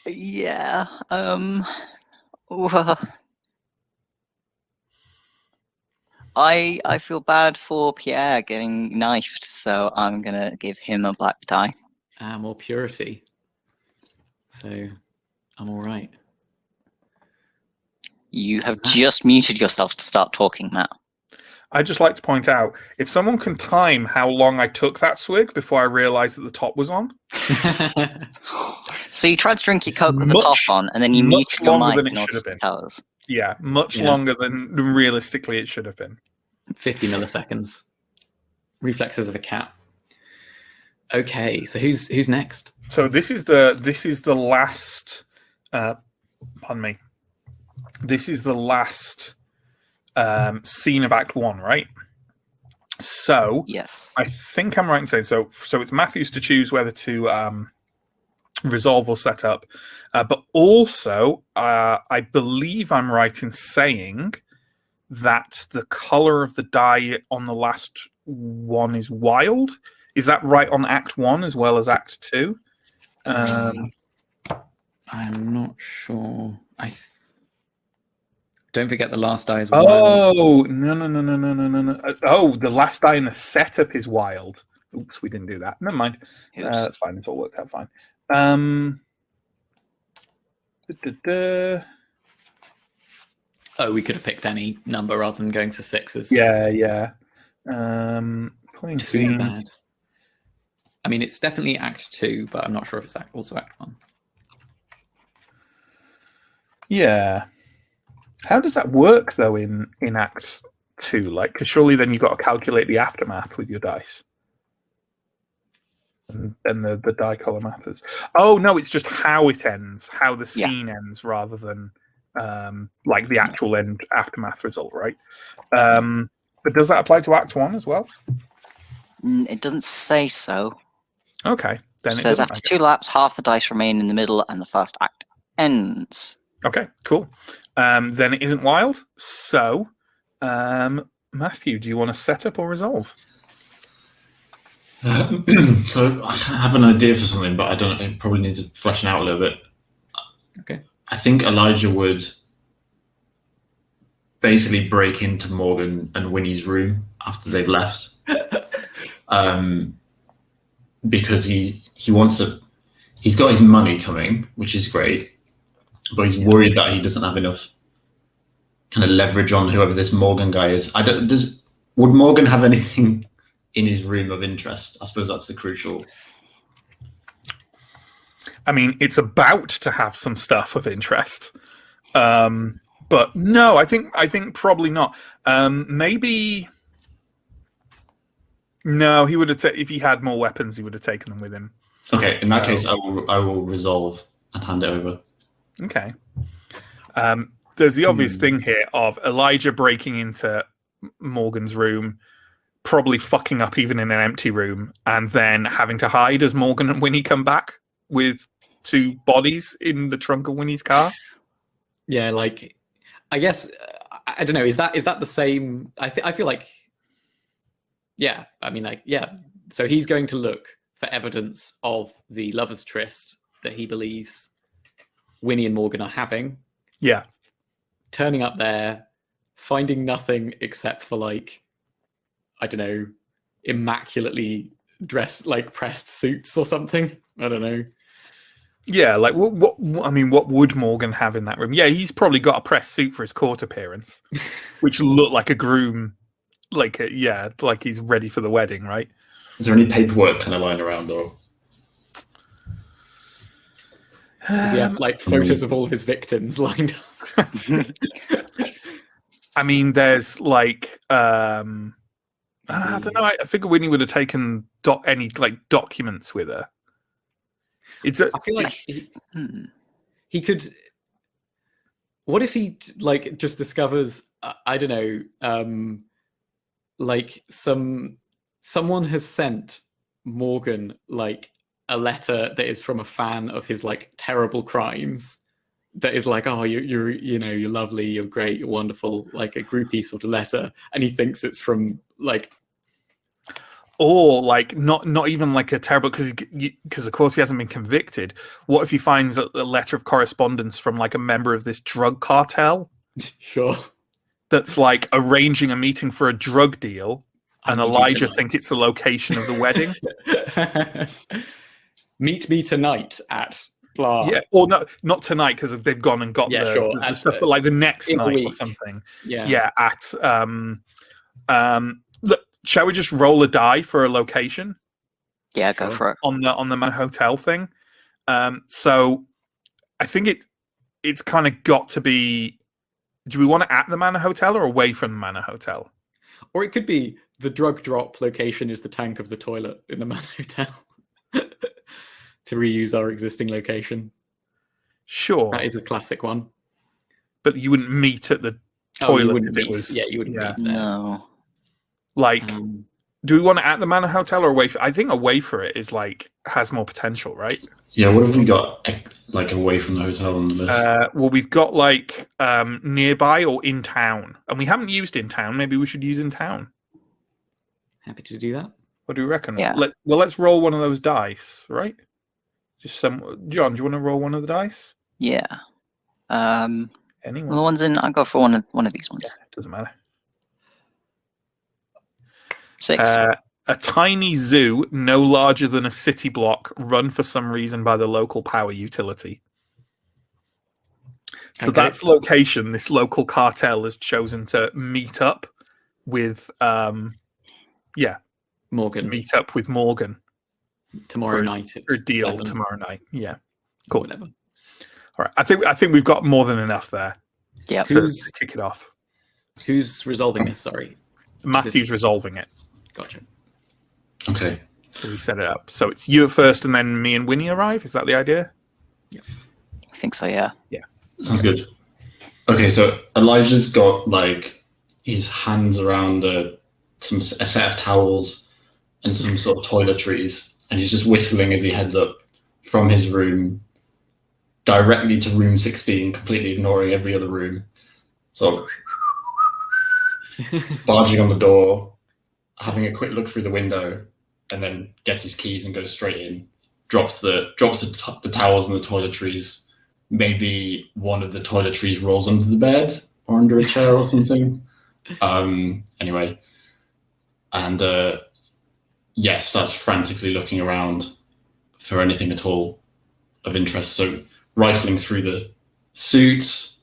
Yeah. Well, I feel bad for Pierre getting knifed, so I'm gonna give him a black die. More purity. So I'm all right. You have just muted yourself to start talking, Matt. I'd just like to point out, if someone can time how long I took that swig before I realised that the top was on. So you tried to drink your Coke with the top on, and then you muted your mic in order to tell us. Yeah, much longer than realistically it should have been. 50 milliseconds. Reflexes of a cat. Okay, so who's next? So this is the last. Pardon me. This is the last scene of Act 1, right? So yes, I think I'm right in saying so. So it's Matthew's to choose whether to resolve or set up, but also I believe I'm right in saying that the color of the die on the last one is wild. Is that right on Act 1 as well as Act 2? I'm not sure. Don't forget the last die is wild. Oh, no. Oh, the last die in the setup is wild. Oops, we didn't do that. Never mind. That's fine. It's all worked out fine. Oh, we could have picked any number rather than going for sixes. Yeah. Playing scenes. I mean, it's definitely Act 2, but I'm not sure if it's also Act 1. Yeah. How does that work, though, in Act 2? Like, because surely then you've got to calculate the aftermath with your dice. And the die color matters. Oh, no, it's just how it ends, how the scene ends, rather than like the actual end aftermath result, right? But does that apply to Act 1 as well? It doesn't say so. Okay. Then it says after 2 laps, half the dice remain in the middle and the first act ends. Okay, cool. Then it isn't wild. So, Matthew, do you want to set up or resolve? So I have an idea for something, but I don't. It probably needs fleshing out a little bit. Okay. I think Elijah would basically break into Morgan and Winnie's room after they've left, because he wants to. He's got his money coming, which is great, but he's worried that he doesn't have enough kind of leverage on whoever this Morgan guy is. Would Morgan have anything in his room of interest? I suppose that's the crucial. I mean, it's about to have some stuff of interest, but no, I think probably not. Maybe no. He would have if he had more weapons, he would have taken them with him. Okay, in that case, I will resolve and hand it over. Okay. There's the obvious thing here of Elijah breaking into Morgan's room, probably fucking up even in an empty room, and then having to hide as Morgan and Winnie come back with 2 bodies in the trunk of Winnie's car. Yeah, like, I guess, I don't know, is that the same? I feel like, yeah, I mean, like, yeah. So he's going to look for evidence of the lovers' tryst that he believes Winnie and Morgan are having. Yeah. Turning up there, finding nothing except for, like, I don't know, immaculately dressed, like, pressed suits or something. I don't know. Yeah, like what would Morgan have in that room? Yeah, he's probably got a pressed suit for his court appearance, which looked like a groom, like he's ready for the wedding, right? Is there any paperwork kind of lying around, or does he have like photos of all of his victims lined up? I mean, there's like I don't know. I figure Winnie would have taken any like documents with her. I feel like he could. What if he like just discovers? I don't know. Like someone has sent Morgan like a letter that is from a fan of his like terrible crimes. That is like, oh, you're lovely, you're great, you're wonderful, like a groupie sort of letter, and he thinks it's from like. Or like not even like a terrible, because of course he hasn't been convicted. What if he finds a letter of correspondence from like a member of this drug cartel? Sure. That's like arranging a meeting for a drug deal, and Elijah thinks it's the location of the wedding. Meet me tonight at blah. Yeah, or not tonight because they've gone and got the stuff, but like the next night or something. Yeah. At Look, shall we just roll a die for a location? Yeah, go for it. On the Manor Hotel thing. So I think it's kind of got to be. Do we want it at the Manor Hotel or away from the Manor Hotel? Or it could be the drug drop location is the tank of the toilet in the Manor Hotel. To reuse our existing location. Sure. That is a classic one. But you wouldn't meet at the toilet if it was. Yeah, you wouldn't meet there. No. Like, do we want it at the Manor Hotel or away? I think away for it is has more potential, right? Yeah, what have we got away from the hotel on the list? Well, we've got nearby or in town, and we haven't used in town. Maybe we should use in town. Happy to do that. What do you reckon? Yeah. Let's roll one of those dice, right? John, do you want to roll one of the dice? Yeah. Anyone? The ones in. I'll go for one of these ones. Yeah, doesn't matter. 6. A tiny zoo, no larger than a city block, run for some reason by the local power utility. So that's the location this local cartel has chosen to meet up with. Morgan. To meet up with Morgan tomorrow night. For a deal 7. tomorrow night. Yeah, cool. Whatever. All right, I think we've got more than enough there. Yeah. To kick it off. Who's resolving this? Sorry, Matthew's resolving it. Gotcha. Okay. So we set it up. So it's you at first, and then me and Winnie arrive. Is that the idea? Yeah. I think so. Yeah. Yeah. Sounds good. Okay, so Elijah's got his hands around a set of towels and some sort of toiletries, and he's just whistling as he heads up from his room directly to room 16, completely ignoring every other room. So barging on the door, having a quick look through the window, and then gets his keys and goes straight in. Drops the towels and the toiletries. Maybe one of the toiletries rolls under the bed or under a chair or something. Anyway, and starts frantically looking around for anything at all of interest. So rifling through the suits,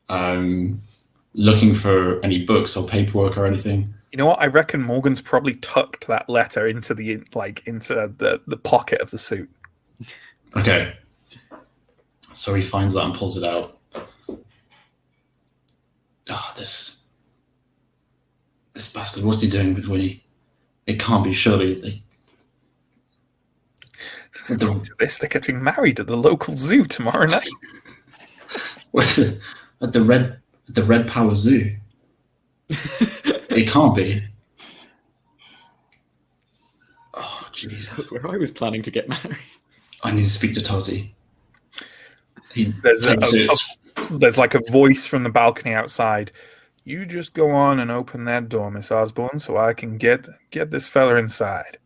looking for any books or paperwork or anything. You know what? I reckon Morgan's probably tucked that letter into the pocket of the suit. Okay. So he finds that and pulls it out. Oh, this bastard, what's he doing with Winnie? It can't be, surely. They're getting married at the local zoo tomorrow night. Where's it? At the Red Power Zoo. It can't be. Oh, Jesus. That's where I was planning to get married. I need to speak to Tozzy. There's a voice from the balcony outside. You just go on and open that door, Miss Osborne, so I can get this fella inside.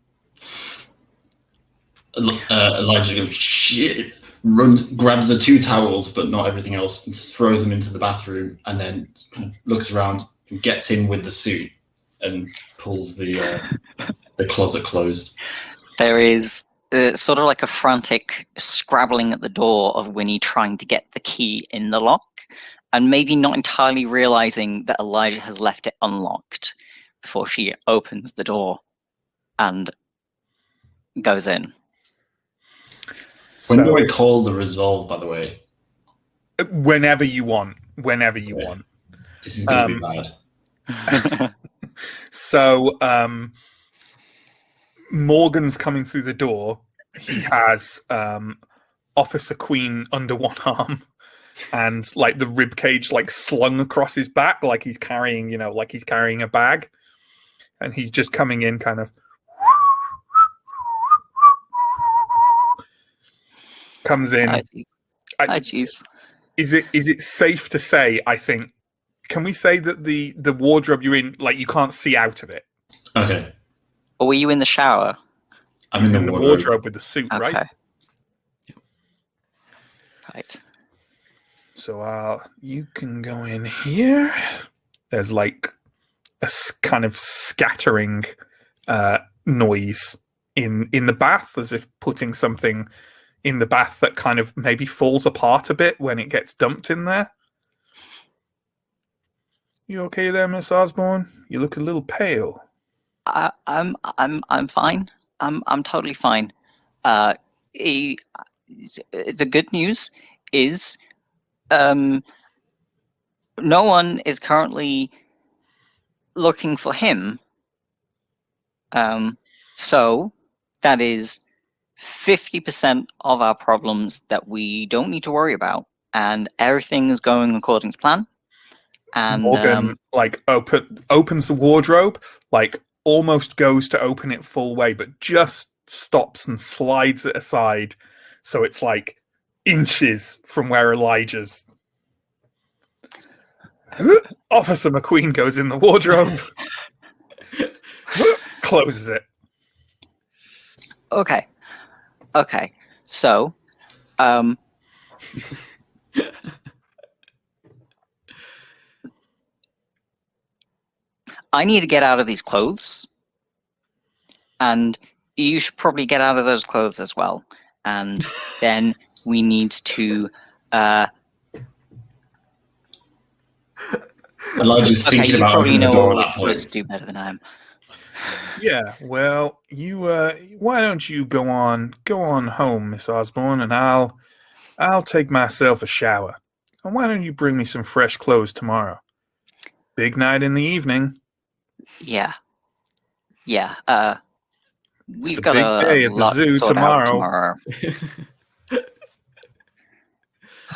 Elijah goes, shit, runs, grabs the 2 towels, but not everything else, and throws them into the bathroom, and then kind of looks around and gets in with the suit and pulls the closet closed. There is sort of like a frantic scrabbling at the door of Winnie trying to get the key in the lock, and maybe not entirely realizing that Elijah has left it unlocked before she opens the door and goes in. When do I call the resolve, by the way? Whenever you want. Whenever you want. This is going to be bad. So, Morgan's coming through the door. He has Officer Queen under one arm and the rib cage slung across his back like he's carrying, a bag. And he's just coming in kind of comes in. Jeez. Is it safe to say, I think, can we say that the wardrobe you're in, you can't see out of it? Okay. Or were you in the shower? I'm in the wardrobe with the suit, okay. right? Right. So you can go in here. There's a kind of scattering noise in the bath, as if putting something in the bath that kind of maybe falls apart a bit when it gets dumped in there. You okay there, Miss Osborne? You look a little pale. I'm fine. I'm totally fine. The good news is, no one is currently looking for him. So that is 50% of our problems that we don't need to worry about, and everything is going according to plan. And Morgan opens the wardrobe, almost goes to open it full way, but just stops and slides it aside, so it's inches from where Elijah's. Officer McQueen goes in the wardrobe, closes it. Okay. So, I need to get out of these clothes, and you should probably get out of those clothes as well. And then we need to. Elijah's thinking about opening the door. You probably know what we're at that point. supposed to do better than I am. Yeah, well, you why don't you go on home, Miss Osborne, and I'll take myself a shower. And why don't you bring me some fresh clothes tomorrow? Big night in the evening. Yeah. We've the got big a day at the lot zoo to sort out tomorrow.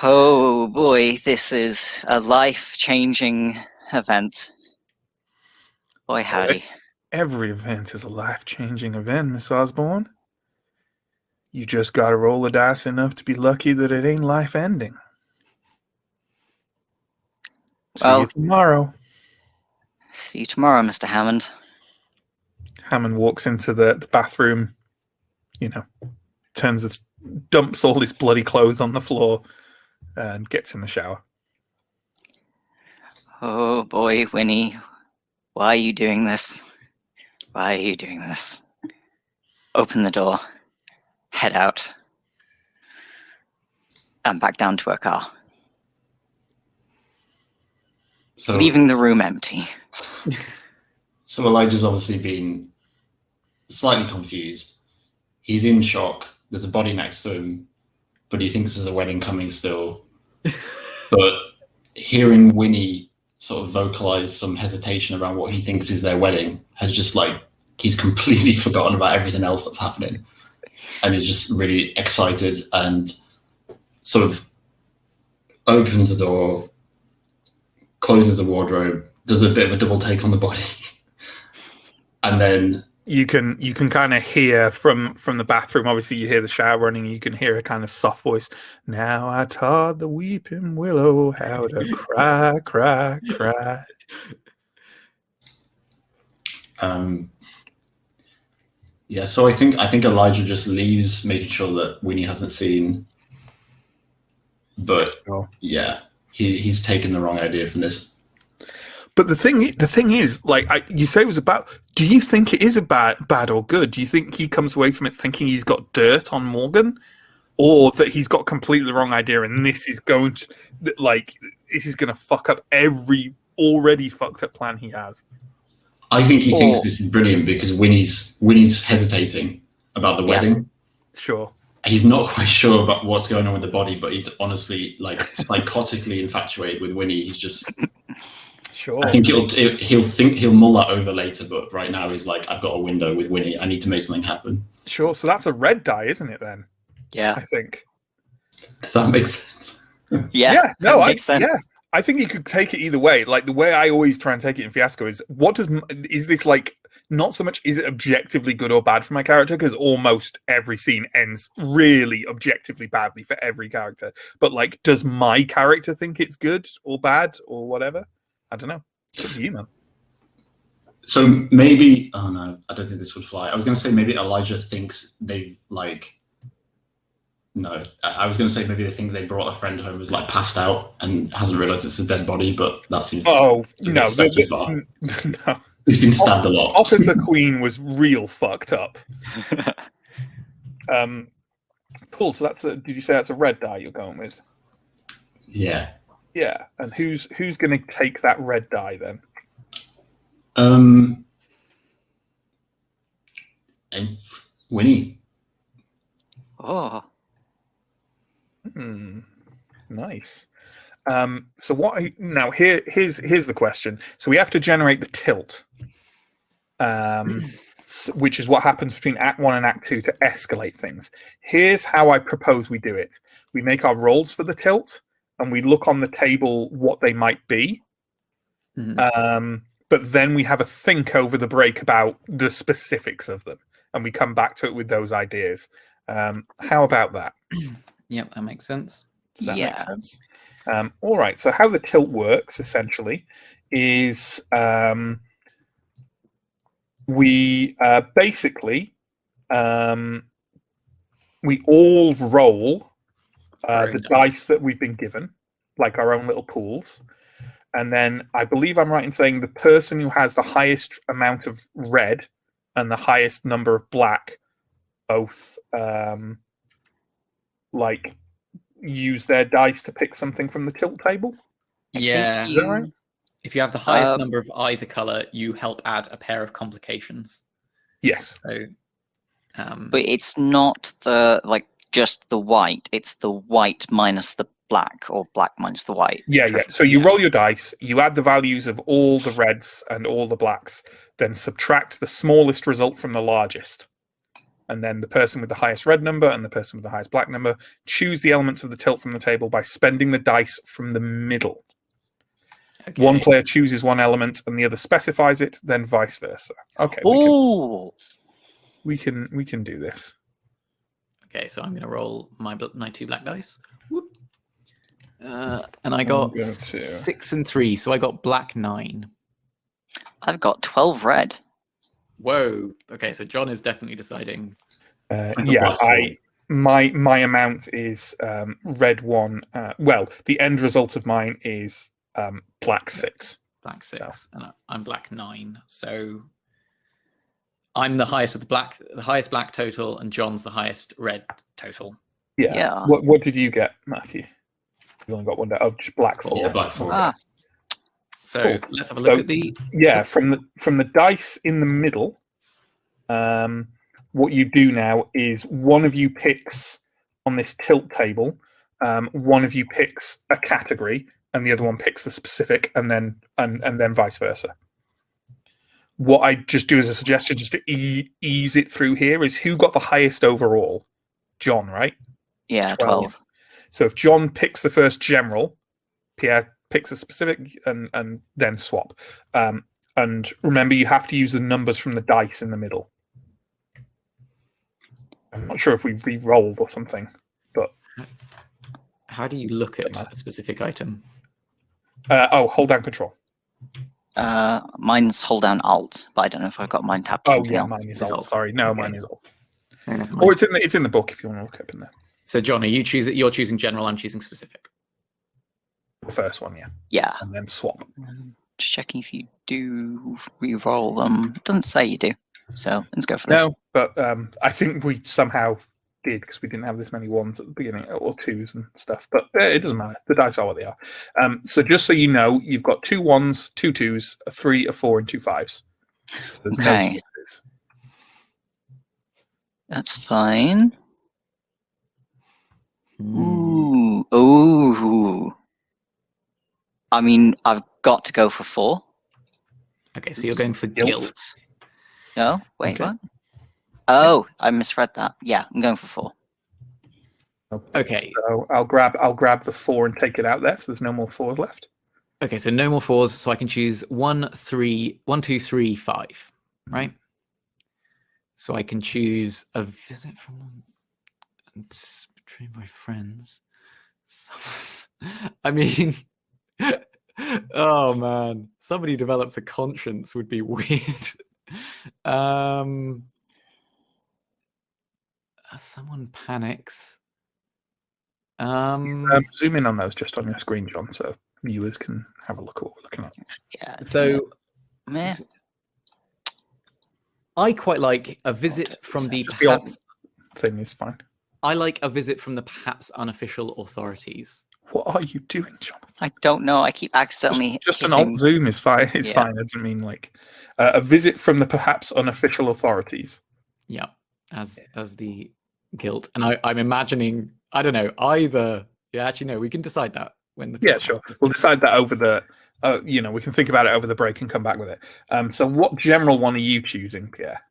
Oh boy, this is a life-changing event. Boy, howdy. Every event is a life-changing event, Miss Osborne. You just gotta roll the dice enough to be lucky that it ain't life-ending. Well, see you tomorrow. See you tomorrow, Mr. Hammond. Hammond walks into the bathroom, dumps all his bloody clothes on the floor, and gets in the shower. Oh boy, Winnie. Why are you doing this? Open the door. Head out. And back down to her car. So, leaving the room empty. So Elijah's obviously been slightly confused. He's in shock. There's a body next to him, but he thinks there's a wedding coming still. But hearing Winnie sort of vocalize some hesitation around what he thinks is their wedding has just he's completely forgotten about everything else that's happening. And is just really excited and sort of opens the door, closes the wardrobe, does a bit of a double take on the body. And then you can kind of hear from the bathroom. Obviously, you hear the shower running. You can hear a kind of soft voice. Now I taught the weeping willow how to cry, cry, cry. Yeah, so I think Elijah just leaves, making sure that Winnie hasn't seen. But yeah, he's taken the wrong idea from this. But the thing is, you say it was about. Do you think it is bad or good? Do you think he comes away from it thinking he's got dirt on Morgan, or that he's got completely the wrong idea and this is going to this is going to fuck up every already fucked up plan he has? I think he thinks this is brilliant because Winnie's hesitating about the wedding. Sure. He's not quite sure about what's going on with the body, but he's honestly psychotically infatuated with Winnie. He's just. Sure. I think he'll mull that over later, but right now he's like, I've got a window with Winnie. I need to make something happen. Sure. So that's a red die, isn't it? Then. Yeah. I think. Does that make sense? Yeah. No, makes sense. Yeah. I think you could take it either way. The way I always try and take it in Fiasco is, is this not so much is it objectively good or bad for my character, because almost every scene ends really objectively badly for every character. But does my character think it's good or bad or whatever? I don't know. It's up to you, man. So maybe, oh no, I don't think this would fly. I was going to say maybe Elijah thinks they've no, I was going to say maybe they think they brought a friend home who's passed out and hasn't realised it's a dead body, but that seems no. too far. No. He's been stabbed a lot. Officer Queen was real fucked up. Cool. So did you say that's a red die you're going with? Yeah. Yeah, and who's going to take that red die then? And Winnie. Oh. Nice. So here's the question. So we have to generate the tilt, which is what happens between Act 1 and Act 2 to escalate things. Here's how I propose we do it. We make our rolls for the tilt, and we look on the table what they might be. But then we have a think over the break about the specifics of them, and we come back to it with those ideas. How about that? Yep, that makes sense. Does that make sense? All right. So how the tilt works essentially is we basically we all roll the dice that we've been given, like our own little pools. And then I believe I'm right in saying the person who has the highest amount of red and the highest number of black both use their dice to pick something from the tilt table. Yeah. Is that right? If you have the highest number of either color, you help add a pair of complications. Yes. So, but it's not just the white. It's the white minus the black, or black minus the white. Yeah. So you roll your dice, you add the values of all the reds and all the blacks, then subtract the smallest result from the largest. And then the person with the highest red number and the person with the highest black number choose the elements of the tilt from the table by spending the dice from the middle. Okay. One player chooses one element and the other specifies it, then vice versa. Okay. We can do this. Okay, so I'm going to roll my 2 black dice. Whoop. And I got 6 and 3, so I got black 9. I've got 12 red. Whoa. Okay, so John is definitely deciding. My amount is red 1. The end result of mine is black 6. Black 6, and I'm black 9. So I'm the highest with the highest black total, and John's the highest red total. Yeah. What did you get, Matthew? You've only got one day. Oh, just black 4. Yeah, black 4. So cool. Let's have a look at the from the dice in the middle. What you do now is one of you picks on this tilt table. One of you picks a category, and the other one picks the specific, and then vice versa. What I just do as a suggestion, just to ease it through here, is who got the highest overall? John, right? Yeah, 12. So if John picks the first general, Pierre picks a specific, and then swap. And remember, you have to use the numbers from the dice in the middle. I'm not sure if we re-rolled or something, but... How do you look at a specific item? Hold down control. Mine's hold down alt, but I don't know if I've got mine tapped. Mine is alt. Sorry, no, okay. Mine is alt. Or it's in the book if you want to look up in there. So, John, you're choosing general. I'm choosing specific. The first one, yeah. Yeah. And then swap. Just checking if you do re-roll them. It doesn't say you do. So let's go for this. No, but I think we somehow did because we didn't have this many ones at the beginning, or 2s and stuff. But it doesn't matter. The dice are what they are. So just so you know, you've got 2 1s, 2 2s, a 3, a 4, and 2 5s. So there's no 6s. That's fine. Ooh. I mean, I've got to go for 4. Okay, so you're going for guilt. No, wait, what? Oh, I misread that. Yeah, I'm going for 4. Okay. So I'll grab the 4 and take it out there, so there's no more 4s left. Okay, so no more 4s, so I can choose 1, 2, 3, 5, right? So I can choose a visit from betrayed by friends. I mean, oh man, somebody develops a conscience would be weird. Someone panics. Zoom in on those just on your screen, John, so viewers can have a look at what we're looking at. Yeah. So, I quite like a visit from the perhaps thing is fine. I like a visit from the perhaps unofficial authorities. What are you doing, Jonathan? I don't know. I keep accidentally Just an hitting... alt zoom is fine. It's Yeah. fine. I didn't mean like a visit from the perhaps unofficial authorities. Yeah, as the guilt. And I'm imagining, I don't know, either. Yeah, actually, no, we can decide that when the... Yeah, sure. We'll decide that over the... we can think about it over the break and come back with it. So what general one are you choosing, Pierre?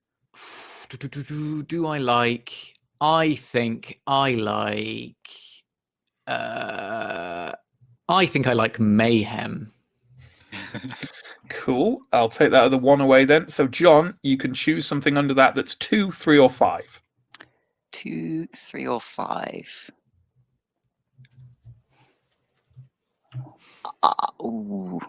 Do I like... I think I like... I think I like mayhem. Cool. I'll take that other one away then. So, John, you can choose something under that that's 2, 3, or 5. 2, 3, or 5. Ooh.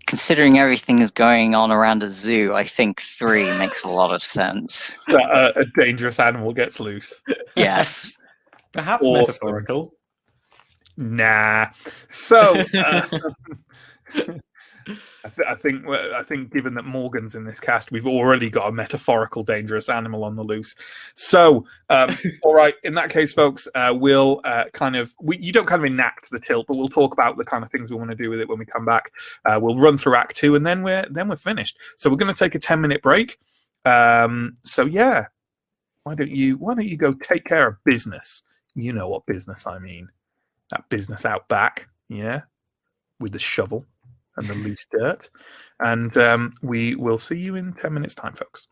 Considering everything is going on around a zoo, I think 3 makes a lot of sense. A dangerous animal gets loose. Yes. Perhaps Awesome. metaphorical. Nah. So, I think given that Morgan's in this cast, we've already got a metaphorical dangerous animal on the loose. So, all right. In that case, folks, we'll you don't kind of enact the tilt, but we'll talk about the kind of things we want to do with it when we come back. We'll run through Act 2, and then we're finished. So we're going to take a 10-minute break. So yeah, why don't you go take care of business? You know what business I mean. That business out back, yeah, with the shovel and the loose dirt. And we will see you in 10 minutes' time, folks.